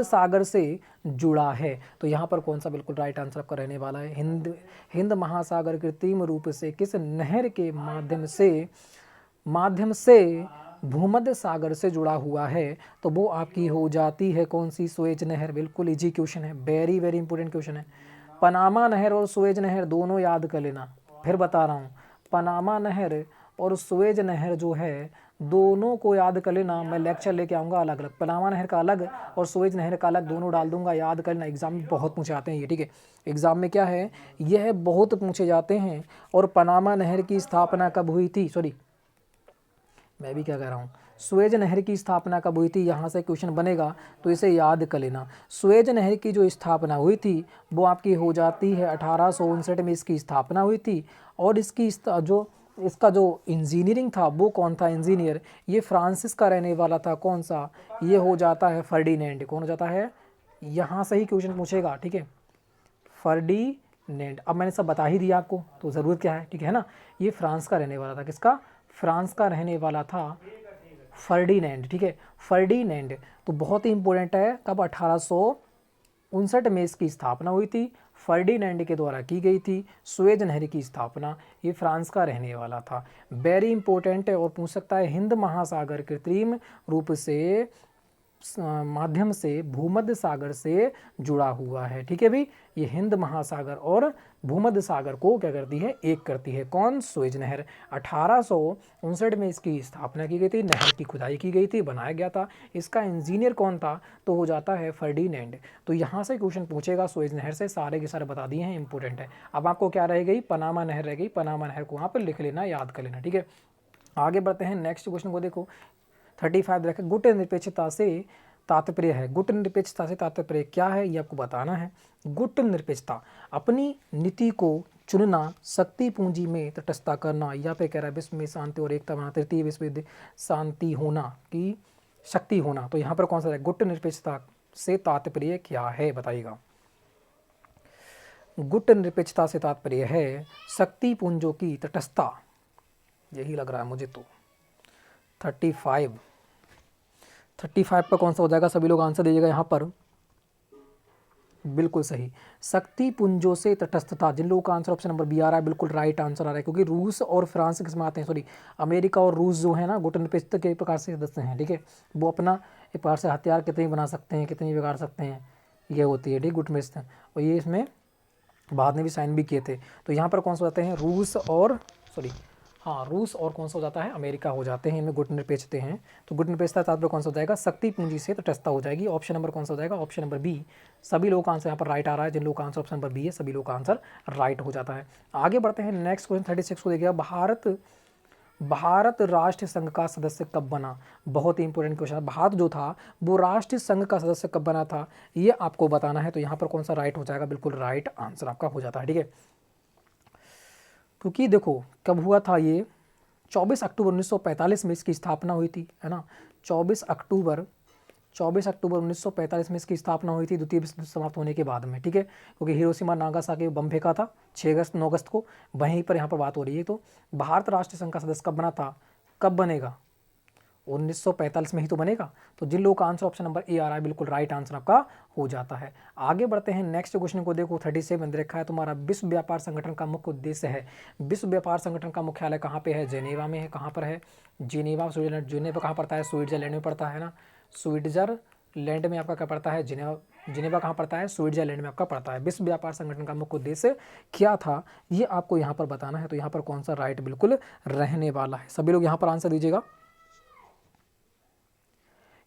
सागर से जुड़ा है। तो यहाँ पर कौन सा बिल्कुल राइट आंसर आपका रहने वाला है, हिंद महासागर कृत्रिम रूप से किस नहर के माध्यम से भूमध्य सागर से जुड़ा हुआ है। तो वो आपकी हो जाती है कौन सी, सुएज नहर। बिल्कुल इजी क्वेश्चन है, वेरी वेरी इंपॉर्टेंट क्वेश्चन है। पनामा नहर और सुएज नहर दोनों याद कर लेना, फिर बता रहा हूँ, पनामा नहर और सुएज नहर जो है दोनों को याद कर लेना। मैं लेक्चर लेके आऊँगा अलग अलग, पनामा नहर का अलग और सुएज नहर का अलग, दोनों डाल दूंगा, याद कर लेना। एग्जाम में बहुत पूछे जाते हैं ये, ठीक है, एग्जाम में क्या है, यह बहुत पूछे जाते हैं। और पनामा नहर की स्थापना कब हुई थी, सॉरी मैं भी क्या कह रहा हूँ, सुएज नहर की स्थापना कब हुई थी, यहाँ से क्वेश्चन बनेगा तो इसे याद कर लेना। सुएज नहर की जो स्थापना हुई थी वो आपकी हो जाती है 1859 में इसकी स्थापना हुई थी। और इसका जो इंजीनियरिंग था वो कौन था इंजीनियर, ये फ्रांसिस का रहने वाला था, कौन सा, ये हो जाता है फर्डिनेंड। कौन हो जाता है, यहाँ से ही क्वेश्चन पूछेगा, ठीक है, फर्डिनेंड। अब मैंने सब बता ही दिया आपको, तो ज़रूरत क्या है, ठीक है ना। ये फ्रांस का रहने वाला था, किसका, फ्रांस का रहने वाला था फर्डिनेंड, ठीक है, फर्डिनेंड। तो बहुत ही इंपॉर्टेंट है, कब, 1859 में इसकी स्थापना हुई थी, फर्डिनेंड के द्वारा की गई थी। सुएज नहर की स्थापना, ये फ्रांस का रहने वाला था, वेरी इंपॉर्टेंट है। और पूछ सकता है, हिंद महासागर कृत्रिम रूप से माध्यम से भूमध्य सागर से जुड़ा हुआ है, ठीक है भाई। ये हिंद महासागर और भूमध्य सागर को क्या करती है, एक करती है, कौन, सुएज नहर। 1859 में इसकी स्थापना की गई थी, नहर की खुदाई की गई थी, बनाया गया था। इसका इंजीनियर कौन था, तो हो जाता है फर्डिनेंड। तो यहाँ से क्वेश्चन पूछेगा सुएज नहर से, सारे के सारे बता दिए हैं, इंपॉर्टेंट है। अब आपको क्या रह गई, पनामा नहर रह गई, पनामा नहर को वहाँ पर लिख लेना, याद कर लेना, ठीक है। आगे बढ़ते हैं नेक्स्ट क्वेश्चन को देखो, 35 रखें, गुट निरपेक्षता से तात्पर्य है। गुट निरपेक्षता से तात्पर्य क्या है ये आपको बताना है। गुट निरपेक्षता, अपनी नीति को चुनना, शक्ति पूंजी में तटस्थता करना, या पे कह रहा है विश्व में शांति और एकता बना, तृतीय विश्व युद्ध शांति होना की शक्ति होना। तो यहाँ पर कौन सा है, गुट निरपेक्षता से तात्पर्य क्या है बताइएगा। गुट निरपेक्षता से तात्पर्य है शक्ति पुंजों की तटस्थता, यही लग रहा है मुझे। तो 35 पर कौन सा हो जाएगा, सभी लोग आंसर दीजिएगा यहाँ पर। बिल्कुल सही। शक्ति पुंजों से तटस्थता, जिन लोगों का आंसर ऑप्शन नंबर बी आ रहा है बिल्कुल राइट आंसर आ रहा है, क्योंकि रूस और फ्रांस किस में आते हैं, सॉरी अमेरिका और रूस जो है ना गुटनिरपेक्ष के प्रकार से सदस्य हैं, ठीक है। वो अपना एक प्रकार से हथियार कितने बना सकते हैं, कितने बिगाड़ सकते हैं, ये होती है, ठीक, गुटनिरपेक्ष। और ये इसमें बाद में भी साइन भी किए थे। तो यहाँ पर कौन सा जाते हैं, रूस और सॉरी हाँ रूस और कौन सा हो जाता है, अमेरिका हो जाते हैं, इनमें गुटनिरपेक्षते हैं। तो गुटनिरपेक्षता तात्पर्य कौन सा हो जाएगा, शक्ति पूंजी से तटस्थता हो जाएगी। ऑप्शन नंबर कौन सा हो जाएगा, ऑप्शन नंबर बी। सभी लोगों का आंसर यहाँ पर राइट आ रहा है, जिन लोगों का आंसर ऑप्शन नंबर बी है सभी लोगों का आंसर राइट हो जाता है। आगे बढ़ते हैं, नेक्स्ट क्वेश्चन 36 को देखिएगा, भारत राष्ट्र संघ का सदस्य कब बना। बहुत ही इंपॉर्टेंट क्वेश्चन है। भारत जो था वो राष्ट्र संघ का सदस्य कब बना था, ये आपको बताना है। तो यहाँ पर कौन सा राइट हो जाएगा, बिल्कुल राइट आंसर आपका हो जाता है, ठीक है। क्योंकि देखो कब हुआ था ये, 24 अक्टूबर 1945 में इसकी स्थापना हुई थी, है ना। 24 अक्टूबर 1945 में इसकी स्थापना हुई थी, द्वितीय विश्व युद्ध समाप्त होने के बाद में, ठीक है। क्योंकि हिरोशिमा नागासाकी बम फेंका था 6 अगस्त 9 अगस्त को, वहीं पर यहाँ पर बात हो रही है। तो भारत राष्ट्र संघ का सदस्य कब बना था, कब बनेगा, 1945 में ही तो बनेगा। तो जिन लोगों का आंसर ऑप्शन नंबर ए आ रहा है बिल्कुल राइट आंसर आपका हो जाता है। आगे बढ़ते हैं, नेक्स्ट क्वेश्चन को देखो, 37 दे रखा है तुम्हारा, विश्व व्यापार संगठन का मुख्य उद्देश्य है। विश्व व्यापार संगठन का मुख्यालय कहाँ पे है, जेनेवा में है। कहाँ पर है, जेनेवा स्विट्जरलैंड। जेनेवा कहाँ पड़ता है, स्विट्जरलैंड में पड़ता है ना, स्विट्जरलैंड में आपका क्या पड़ता है, जेनेवा। जेनेवा कहाँ पड़ता है, स्विट्जरलैंड में आपका पड़ता है। विश्व व्यापार संगठन का मुख्य उद्देश्य क्या था, ये आपको यहाँ पर बताना है। तो यहाँ पर कौन सा राइट बिल्कुल रहने वाला है, सभी लोग यहाँ पर आंसर दीजिएगा।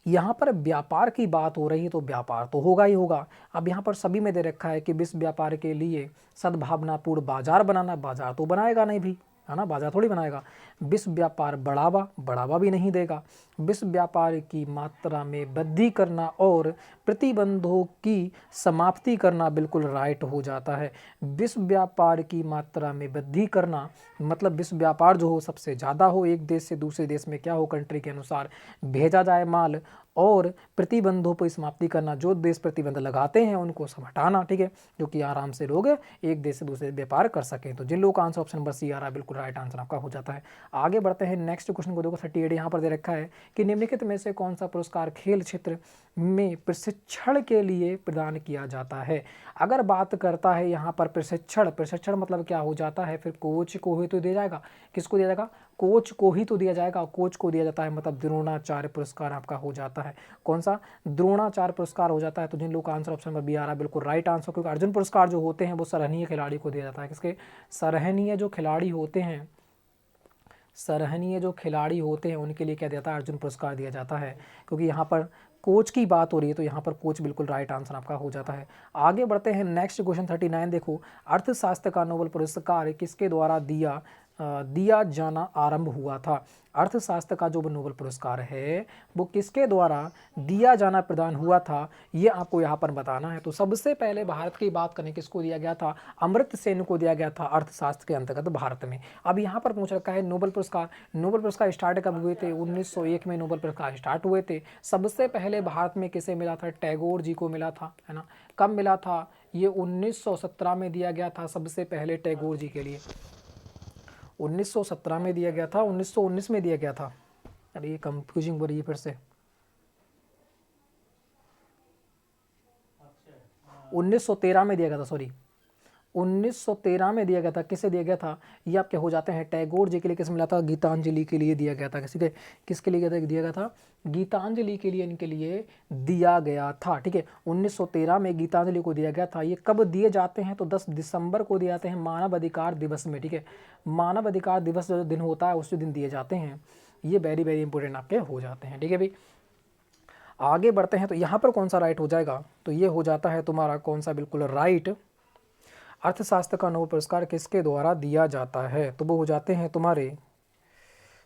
यहाँ पर व्यापार की बात हो रही है तो व्यापार तो होगा ही होगा। अब यहाँ पर सभी में दे रखा है कि विश्व व्यापार के लिए सद्भावनापूर्ण बाजार बनाना, बाजार तो बनाएगा नहीं भी, है ना, बाजार थोड़ी बनाएगा। विश्व व्यापार बढ़ावा भी नहीं देगा। विश्व व्यापार की मात्रा में वृद्धि करना और प्रतिबंधों की समाप्ति करना बिल्कुल राइट हो जाता है। विश्व व्यापार की मात्रा में वृद्धि करना मतलब विश्व व्यापार जो हो सबसे ज़्यादा हो, एक देश से दूसरे देश में क्या हो, कंट्री के अनुसार भेजा जाए माल, और प्रतिबंधों पर समाप्ति करना, जो देश प्रतिबंध लगाते हैं उनको सब हटाना, ठीक है, जो कि आराम से लोग एक देश से दूसरे व्यापार कर सकें। तो जिन लोगों का आंसर ऑप्शन नंबर सी आ रहा है बिल्कुल राइट आंसर आपका हो जाता है। आगे बढ़ते हैं, नेक्स्ट क्वेश्चन को देखो, 38 यहाँ पर दे रखा है कि निम्नलिखित में से कौन सा पुरस्कार खेल क्षेत्र में प्रशिक्षण के लिए प्रदान किया जाता है। अगर बात करता है यहाँ पर प्रशिक्षण मतलब क्या हो जाता है, फिर कोच को ही तो दिया जाएगा। किसको दिया जाएगा, कोच को ही तो दिया जाएगा। कोच को दिया जाता है मतलब द्रोणाचार्य पुरस्कार आपका हो जाता है। कौन सा, द्रोणाचार्य पुरस्कार हो जाता है। तो जिन लोग का आंसर ऑप्शन नंबर बी आ रहा है बिल्कुल राइट आंसर, क्योंकि अर्जुन पुरस्कार जो होते हैं वो सराहनीय खिलाड़ी को दिया जाता है। किसके, सराहनीय जो खिलाड़ी होते हैं, सराहनीय जो खिलाड़ी होते हैं उनके लिए क्या दिया जाता है, अर्जुन पुरस्कार दिया जाता है। क्योंकि यहाँ पर कोच की बात हो रही है तो यहाँ पर कोच बिल्कुल राइट आंसर आपका हो जाता है। आगे बढ़ते हैं, नेक्स्ट क्वेश्चन 39 देखो, अर्थशास्त्र का नोबेल पुरस्कार किसके द्वारा दिया जाना आरंभ हुआ था। अर्थशास्त्र का जो नोबेल पुरस्कार है वो किसके द्वारा दिया जाना प्रदान हुआ था, ये आपको यहाँ पर बताना है। तो सबसे पहले भारत की बात करें, किसको दिया गया था, अमर्त्य सेन को दिया गया था अर्थशास्त्र के अंतर्गत भारत में। अब यहाँ पर पूछ रखा है नोबेल पुरस्कार स्टार्ट कब हुए थे, 1901 में नोबेल पुरस्कार स्टार्ट हुए थे। सबसे पहले भारत में किसे मिला था, टैगोर जी को मिला था, है ना। कब मिला था, ये 1917 में दिया गया था सबसे पहले टैगोर जी के लिए। 1917 में दिया गया था, 1919 में दिया गया था। अरे ये कंफ्यूजिंग हो रही है फिर से, 1913 में दिया गया था, सॉरी 1913 में दिया गया था। किसे दिया गया था, ये आपके हो जाते हैं टैगोर जी के लिए। किसे मिला था, गीतांजलि के लिए दिया गया था। किसके लिए दिया गया था, गीतांजलि के लिए, इनके लिए दिया गया था, ठीक है। 1913 में गीतांजलि को दिया गया था। ये कब दिए जाते हैं, तो 10 दिसंबर को दिए जाते हैं, मानव अधिकार दिवस में, ठीक है। मानव अधिकार दिवस जो दिन होता है उसी दिन दिए जाते हैं। ये वेरी वेरी इंपॉर्टेंट आपके हो जाते हैं, ठीक है भाई। आगे बढ़ते हैं, तो यहाँ पर कौन सा राइट हो जाएगा, तो ये हो जाता है तुम्हारा कौन सा बिल्कुल राइट, अर्थशास्त्र का नोबेल पुरस्कार किसके द्वारा दिया जाता है, तो वो हो जाते हैं तुम्हारे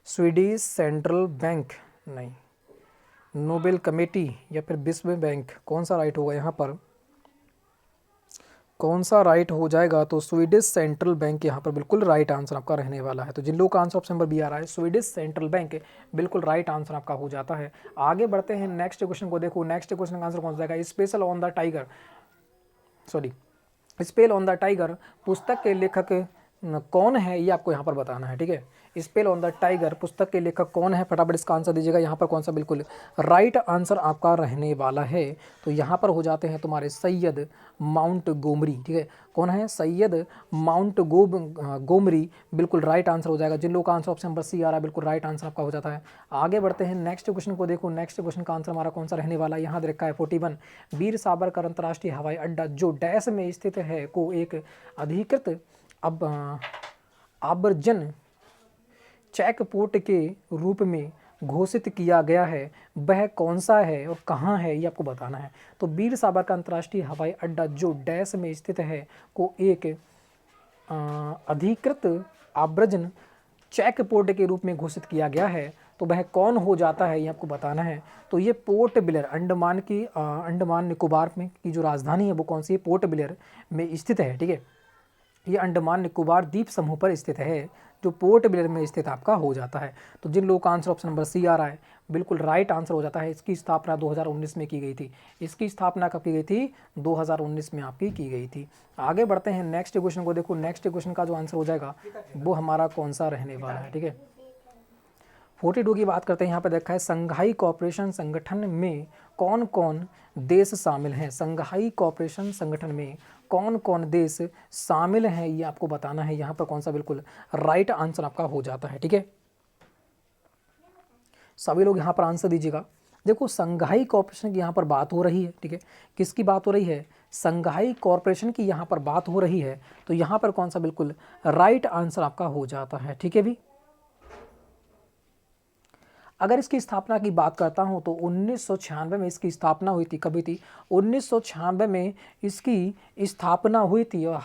स्वीडिश सेंट्रल बैंक, नहीं नोबेल कमेटी या फिर विश्व बैंक। कौन सा राइट होगा यहाँ पर, कौन सा राइट हो जाएगा, तो स्वीडिश सेंट्रल बैंक यहाँ पर बिल्कुल राइट आंसर आपका रहने वाला है। तो जिन लोगों का आंसर ऑप्शन नंबर बी आ रहा है स्वीडिश सेंट्रल बैंक बिल्कुल राइट आंसर आपका हो जाता है। आगे बढ़ते हैं, नेक्स्ट क्वेश्चन को देखो, नेक्स्ट क्वेश्चन का आंसर कौन सा जाएगा, special on the tiger, sorry spell on the tiger पुस्तक के लेखक कौन है, ये आपको यहाँ पर बताना है, ठीक है। स्पेल ऑन द टाइगर पुस्तक के लेखक कौन है? फटाफट इसका आंसर दीजिएगा। यहाँ पर कौन सा बिल्कुल राइट आंसर आपका रहने वाला है? तो यहाँ पर हो जाते हैं तुम्हारे सैयद माउंट गोमरी। ठीक है, कौन है? सैयद माउंट गोमरी बिल्कुल राइट आंसर हो जाएगा। जिन लोगों का आंसर ऑप्शन नंबर सी आ रहा है बिल्कुल राइट आंसर आपका हो जाता है। आगे बढ़ते हैं, नेक्स्ट क्वेश्चन को देखो। नेक्स्ट क्वेश्चन का आंसर हमारा कौन सा रहने वाला है? यहाँ दे रखा है 41 वीर सावरकर अंतर्राष्ट्रीय हवाई अड्डा जो डैश में स्थित है को एक अधिकृत अब आव्रजन चेक पोर्ट के रूप में घोषित किया गया है, वह कौन सा है और कहाँ है, ये आपको बताना है। तो वीर सावरकर अंतर्राष्ट्रीय हवाई अड्डा जो डैश में स्थित है को एक अधिकृत आव्रजन चेक पोर्ट के रूप में घोषित किया गया है, तो वह कौन हो जाता है, ये आपको बताना है। तो ये पोर्ट ब्लेयर अंडमान निकोबार में की जो राजधानी है वो कौन सी है? पोर्ट ब्लेयर में स्थित है। ठीक है, ये अंडमान निकोबार द्वीप समूह पर स्थित है, जो पोर्ट ब्लेयर में स्थित आपका हो जाता है। तो जिन लोगों का आंसर ऑप्शन नंबर सी आ रहा है बिल्कुल राइट आंसर हो जाता है। इसकी स्थापना 2019 में की गई थी। इसकी स्थापना कब की गई थी? 2019 में आपकी की गई थी। आगे बढ़ते हैं, नेक्स्ट क्वेश्चन को देखो। नेक्स्ट क्वेश्चन का जो आंसर हो जाएगा वो हमारा कौन सा रहने वाला है? ठीक है, 42 की बात करते हैं। यहाँ पे देखा है संघाई कोऑपरेशन संगठन में कौन कौन देश शामिल हैं? संघाई कोऑपरेशन संगठन में कौन कौन देश शामिल हैं, ये आपको बताना है। यहाँ पर कौन सा बिल्कुल राइट आंसर आपका हो जाता है। ठीक है, सभी लोग यहाँ पर आंसर दीजिएगा। देखो, संघाई कोऑपरेशन की यहाँ पर बात हो रही है। ठीक है, किसकी बात हो रही है? संघाई कॉरपोरेशन की यहाँ पर बात हो रही है। तो यहाँ पर कौन सा बिल्कुल राइट आंसर आपका हो जाता है। ठीक है भी, अगर इसकी स्थापना की बात करता हूं तो 1996 में इसकी स्थापना हुई थी। कभी थी? 1996 में इसकी स्थापना हुई थी। और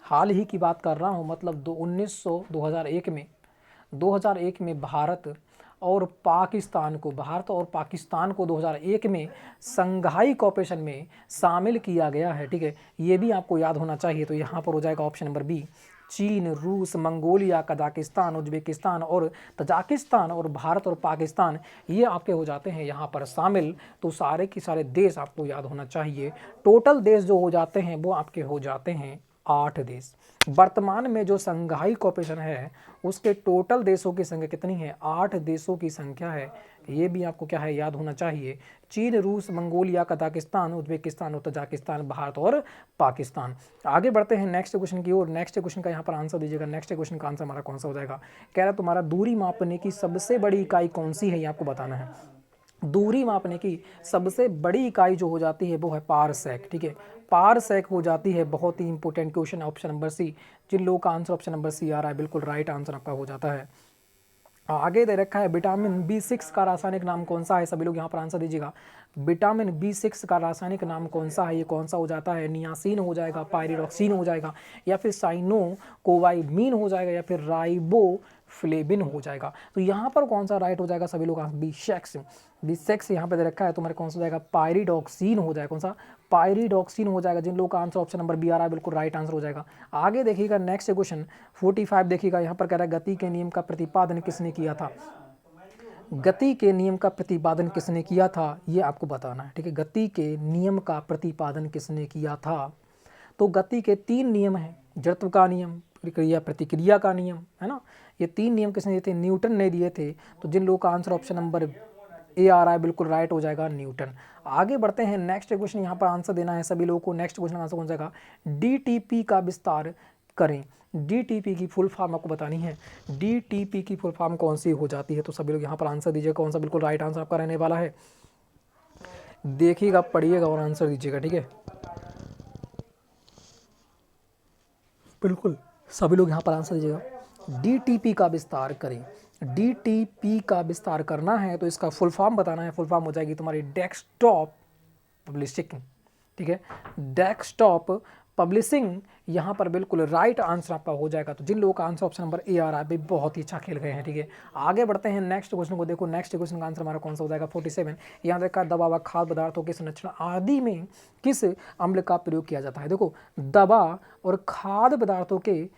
हाल ही की बात कर रहा हूं, मतलब 2001 में भारत और पाकिस्तान को 2001 में संघाई कोऑपरेशन में शामिल किया गया है। ठीक है, ये भी आपको याद होना चाहिए। तो यहाँ पर हो जाएगा ऑप्शन नंबर बी, चीन, रूस, मंगोलिया, कजाकिस्तान, उज्बेकिस्तान और तजाकिस्तान और भारत और पाकिस्तान, ये आपके हो जाते हैं यहाँ पर शामिल। तो सारे के सारे देश आपको याद होना चाहिए। टोटल देश जो हो जाते हैं वो आपके हो जाते हैं 8 देश। वर्तमान में जो संघाई कोऑपरेशन है उसके टोटल देशों की संख्या कितनी है? 8 देशों की संख्या है। ये भी आपको क्या है याद होना चाहिए। चीन, रूस, मंगोलिया, कजाकिस्तान, उज्बेकिस्तान और तजाकिस्तान, भारत और पाकिस्तान। आगे बढ़ते हैं नेक्स्ट क्वेश्चन की ओर। नेक्स्ट क्वेश्चन का यहाँ पर आंसर दीजिएगा। नेक्स्ट क्वेश्चन का आंसर हमारा कौन सा हो जाएगा? कह रहा है तुम्हारा दूरी मापने की सबसे बड़ी इकाई कौन सी है, ये आपको बताना है। दूरी मापने की सबसे बड़ी इकाई जो हो जाती है वो है पारसेक। ठीक है, पारसेक हो जाती है। बहुत ही इंपॉर्टेंट क्वेश्चन है, ऑप्शन नंबर सी। जिन लोगों का आंसर ऑप्शन नंबर सी आ रहा है बिल्कुल राइट आंसर आपका हो जाता है। आगे दे रखा है विटामिन B6 का रासायनिक नाम कौन सा है? सभी लोग यहाँ पर आंसर दीजिएगा। विटामिन B6 का रासायनिक नाम कौन सा है? ये कौन सा हो जाता है? नियासिन हो जाएगा, पायरिडॉक्सिन हो जाएगा, या फिर साइनोकोबाइमीन हो जाएगा, या फिर राइबोफ्लेविन हो जाएगा। तो यहाँ पर कौन सा राइट हो जाएगा? सभी लोग B6 यहाँ पे दे रखा है तुम्हारे कौन सा हो जाएगा? पायरिडॉक्सिन हो जाएगा। कौन सा? पायरिडॉक्सिन हो जाएगा। जिन लोगों का आंसर ऑप्शन नंबर बी आ रहा है बिल्कुल राइट आंसर हो जाएगा। आगे देखिएगा नेक्स्ट क्वेश्चन 45 देखिएगा। यहाँ पर कह रहा है गति के नियम का प्रतिपादन किसने किया था? गति के नियम का प्रतिपादन किसने किया था, ये आपको बताना है। ठीक है, गति के नियम का प्रतिपादन किसने किया था? तो गति के 3 नियम हैं, जड़त्व का नियम, प्रतिक्रिया का नियम, है ना। ये 3 नियम किसने दिए थे? न्यूटन ने दिए थे। तो जिन लोगों का आंसर ऑप्शन नंबर ए आ रहा है बिल्कुल राइट हो जाएगा, न्यूटन। आगे बढ़ते हैं नेक्स्ट क्वेश्चन, यहाँ पर आंसर देना है सभी लोगों को। नेक्स्ट क्वेश्चन आंसर कौन जाएगा? डीटीपी का विस्तार करें। डीटीपी की फुल फॉर्म आपको बतानी है। डीटीपी की फुल फॉर्म कौन सी हो जाती है? तो सभी लोग यहाँ पर आंसर दीजिए, कौन सा बिल्कुल राइट आंसर आपका रहने वाला है। देखिएगा, पढ़िएगा और आंसर दीजिएगा। ठीक है, बिल्कुल सभी लोग यहाँ पर आंसर दीजिएगा। डीटीपी का विस्तार करें। डीटीपी का विस्तार करना है तो इसका फुल फॉर्म बताना है। फुल फॉर्म हो जाएगी तुम्हारी डेस्कटॉप पब्लिशिंग। ठीक है, डेस्कटॉप पब्लिशिंग यहाँ पर बिल्कुल राइट आंसर आपका हो जाएगा। तो जिन लोगों का आंसर ऑप्शन नंबर ए आ रहा है, बहुत ही अच्छा खेल गए हैं। ठीक है, आगे बढ़ते हैं नेक्स्ट क्वेश्चन को देखो। नेक्स्ट क्वेश्चन का आंसर हमारा कौन सा हो जाएगा? 47। यहाँ देखा दवा व खाद्य पदार्थों के संरक्षण आदि में किस अम्ल का प्रयोग किया जाता है? देखो, दवा और खाद्य पदार्थों के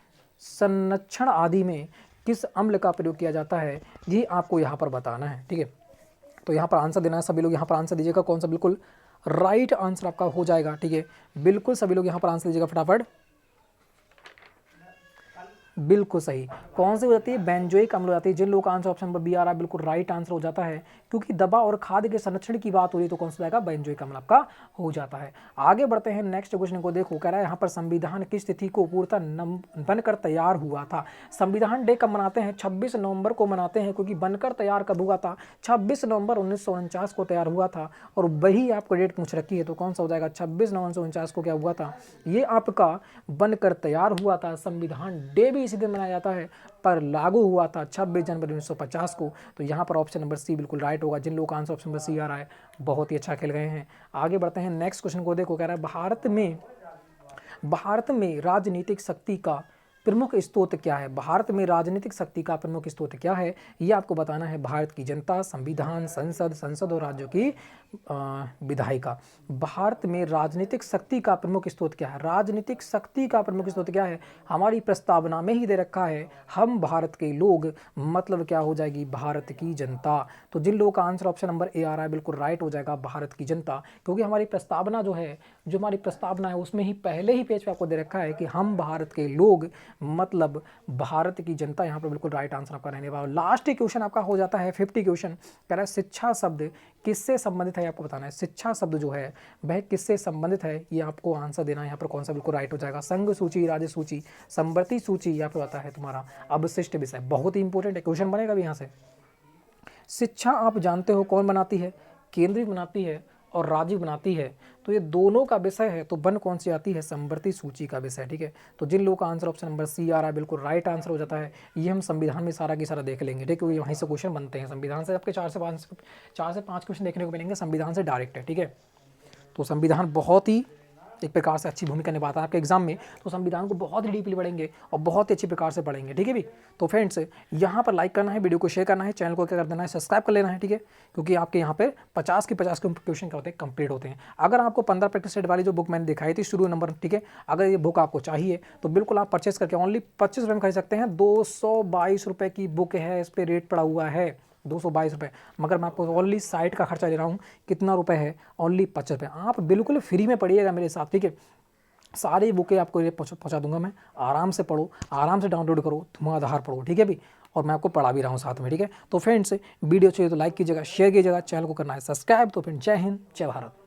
संरक्षण आदि में किस अम्ल का प्रयोग किया जाता है, ये आपको यहाँ पर बताना है। ठीक है, तो यहाँ पर आंसर देना है। सभी लोग यहाँ पर आंसर दीजिएगा, कौन सा बिल्कुल राइट आंसर आपका हो जाएगा। ठीक है, बिल्कुल सभी लोग यहाँ पर आंसर दीजिएगा फटाफट। बिल्कुल सही। कौन सी हो जाती है? बेंजोइक अम्ल हो जाती है। जिन लोगों का आंसर ऑप्शन नंबर बी आ रहा है बिल्कुल राइट आंसर हो जाता है, क्योंकि दवा और खाद्य के संरक्षण की बात हो रही है तो कौन सा जाएगा? बेंजोइक अम्ल आपका हो जाता है। आगे बढ़ते हैं नेक्स्ट क्वेश्चन को देखो, कह रहा है यहाँ पर संविधान किस तिथि को पूर्णतः बनकर तैयार हुआ था? संविधान डे कब मनाते हैं? 26 नवंबर को मनाते हैं, क्योंकि बनकर तैयार कब हुआ था? 26 नवंबर 1949 को तैयार हुआ था, और वही आपको डेट पूछ रखी है तो कौन सा हो जाएगा? 26 नवंबर 1949 को क्या हुआ था? ये आपका बनकर तैयार हुआ था। संविधान डे भी इसी दिन मनाया जाता है, पर लागू हुआ था 26 जनवरी 1950 को। तो यहाँ पर ऑप्शन नंबर सी बिल्कुल राइट होगा। जिन लोगों का आंसर ऑप्शन नंबर सी आ रहा है बहुत ही अच्छा खेल गए हैं। आगे बढ़ते हैं नेक्स्ट क्वेश्चन को देखो, कह रहा है भारत में राजनीतिक शक्ति का प्रमुख स्रोत क्या है? भारत में राजनीतिक शक्ति का प्रमुख स्रोत क्या है, ये आपको बताना है। भारत की जनता, संविधान, संसद और राज्यों की विधायिका। भारत में राजनीतिक शक्ति का प्रमुख स्रोत क्या है? राजनीतिक शक्ति का प्रमुख स्रोत क्या है? हमारी प्रस्तावना में ही दे रखा है, हम भारत के लोग, मतलब क्या हो जाएगी? भारत की जनता। तो जिन लोगों का आंसर ऑप्शन नंबर ए आ रहा है बिल्कुल राइट हो जाएगा, भारत की जनता, क्योंकि हमारी प्रस्तावना जो हमारी प्रस्तावना है उसमें ही पहले ही पेज पे आपको दे रखा है कि हम भारत के लोग, मतलब भारत की जनता। यहाँ पर बिल्कुल राइट आंसर आपका रहने वाला। लास्ट क्वेश्चन आपका हो जाता है 50 क्वेश्चन, कह रहा है शिक्षा शब्द किससे संबंधित है? आपको बताना है शिक्षा शब्द जो है वह किससे संबंधित है, ये आपको आंसर देना है। यहाँ पर कौन सा बिल्कुल राइट हो जाएगा? संघ सूची, राज्य सूची, समवर्ती सूची, यहाँ पर आता है तुम्हारा अवशिष्ट विषय। बहुत ही इंपॉर्टेंट क्वेश्चन बनेगा भी यहाँ से। शिक्षा आप जानते हो कौन बनाती है? केंद्रीय बनाती है और राज्य बनाती है, तो ये दोनों का विषय है, तो बन कौन सी आती है? समवर्ती सूची का विषय। ठीक है, तो जिन लोगों का आंसर ऑप्शन नंबर सी आ रहा है बिल्कुल राइट आंसर हो जाता है। ये हम संविधान में सारा की सारा देख लेंगे, ठीक है, क्योंकि वहीं से क्वेश्चन बनते हैं। संविधान से आपके 4 से 5 क्वेश्चन देखने को मिलेंगे संविधान से डायरेक्ट है। ठीक है, तो संविधान बहुत ही एक प्रकार से अच्छी भूमिका निभाता है आपके एग्जाम में, तो संविधान को बहुत ही डीपली पढ़ेंगे और बहुत ही अच्छी प्रकार से पढ़ेंगे। ठीक है भी, तो फ्रेंड्स यहाँ पर लाइक करना है, वीडियो को शेयर करना है, चैनल को क्या कर देना है? सब्सक्राइब कर लेना है। ठीक है, क्योंकि आपके यहाँ पे 50 के 50 क्वेश्चन क्या होते हैं? कंप्लीट होते हैं। अगर आपको 15 प्रैक्टिस सेट वाली जो बुक मैंने दिखाई थी शुरू नंबर, ठीक है, अगर ये बुक आपको चाहिए तो बिल्कुल आप परचेस करके ओनली 25 रुपये में खरीद सकते हैं। 222 रुपये की बुक है, इस पर रेट पड़ा हुआ है 222 रुपये, मगर मैं आपको ओनली साइट का खर्चा ले रहा हूँ। कितना रुपए है? ओनली 25 रुपये। आप बिल्कुल फ्री में पढ़िएगा मेरे साथ। ठीक है, सारी बुकें आपको ये पहुँचा दूंगा मैं। आराम से पढ़ो, आराम से डाउनलोड करो, धुआंधार पढ़ो। ठीक है भी, और मैं आपको पढ़ा भी रहा हूँ साथ में। ठीक है, तो फ्रेंड्स वीडियो चाहिए तो लाइक कीजिएगा, शेयर कीजिएगा, चैनल को करना है सब्सक्राइब। तो फ्रेंड जय हिंद, जय भारत।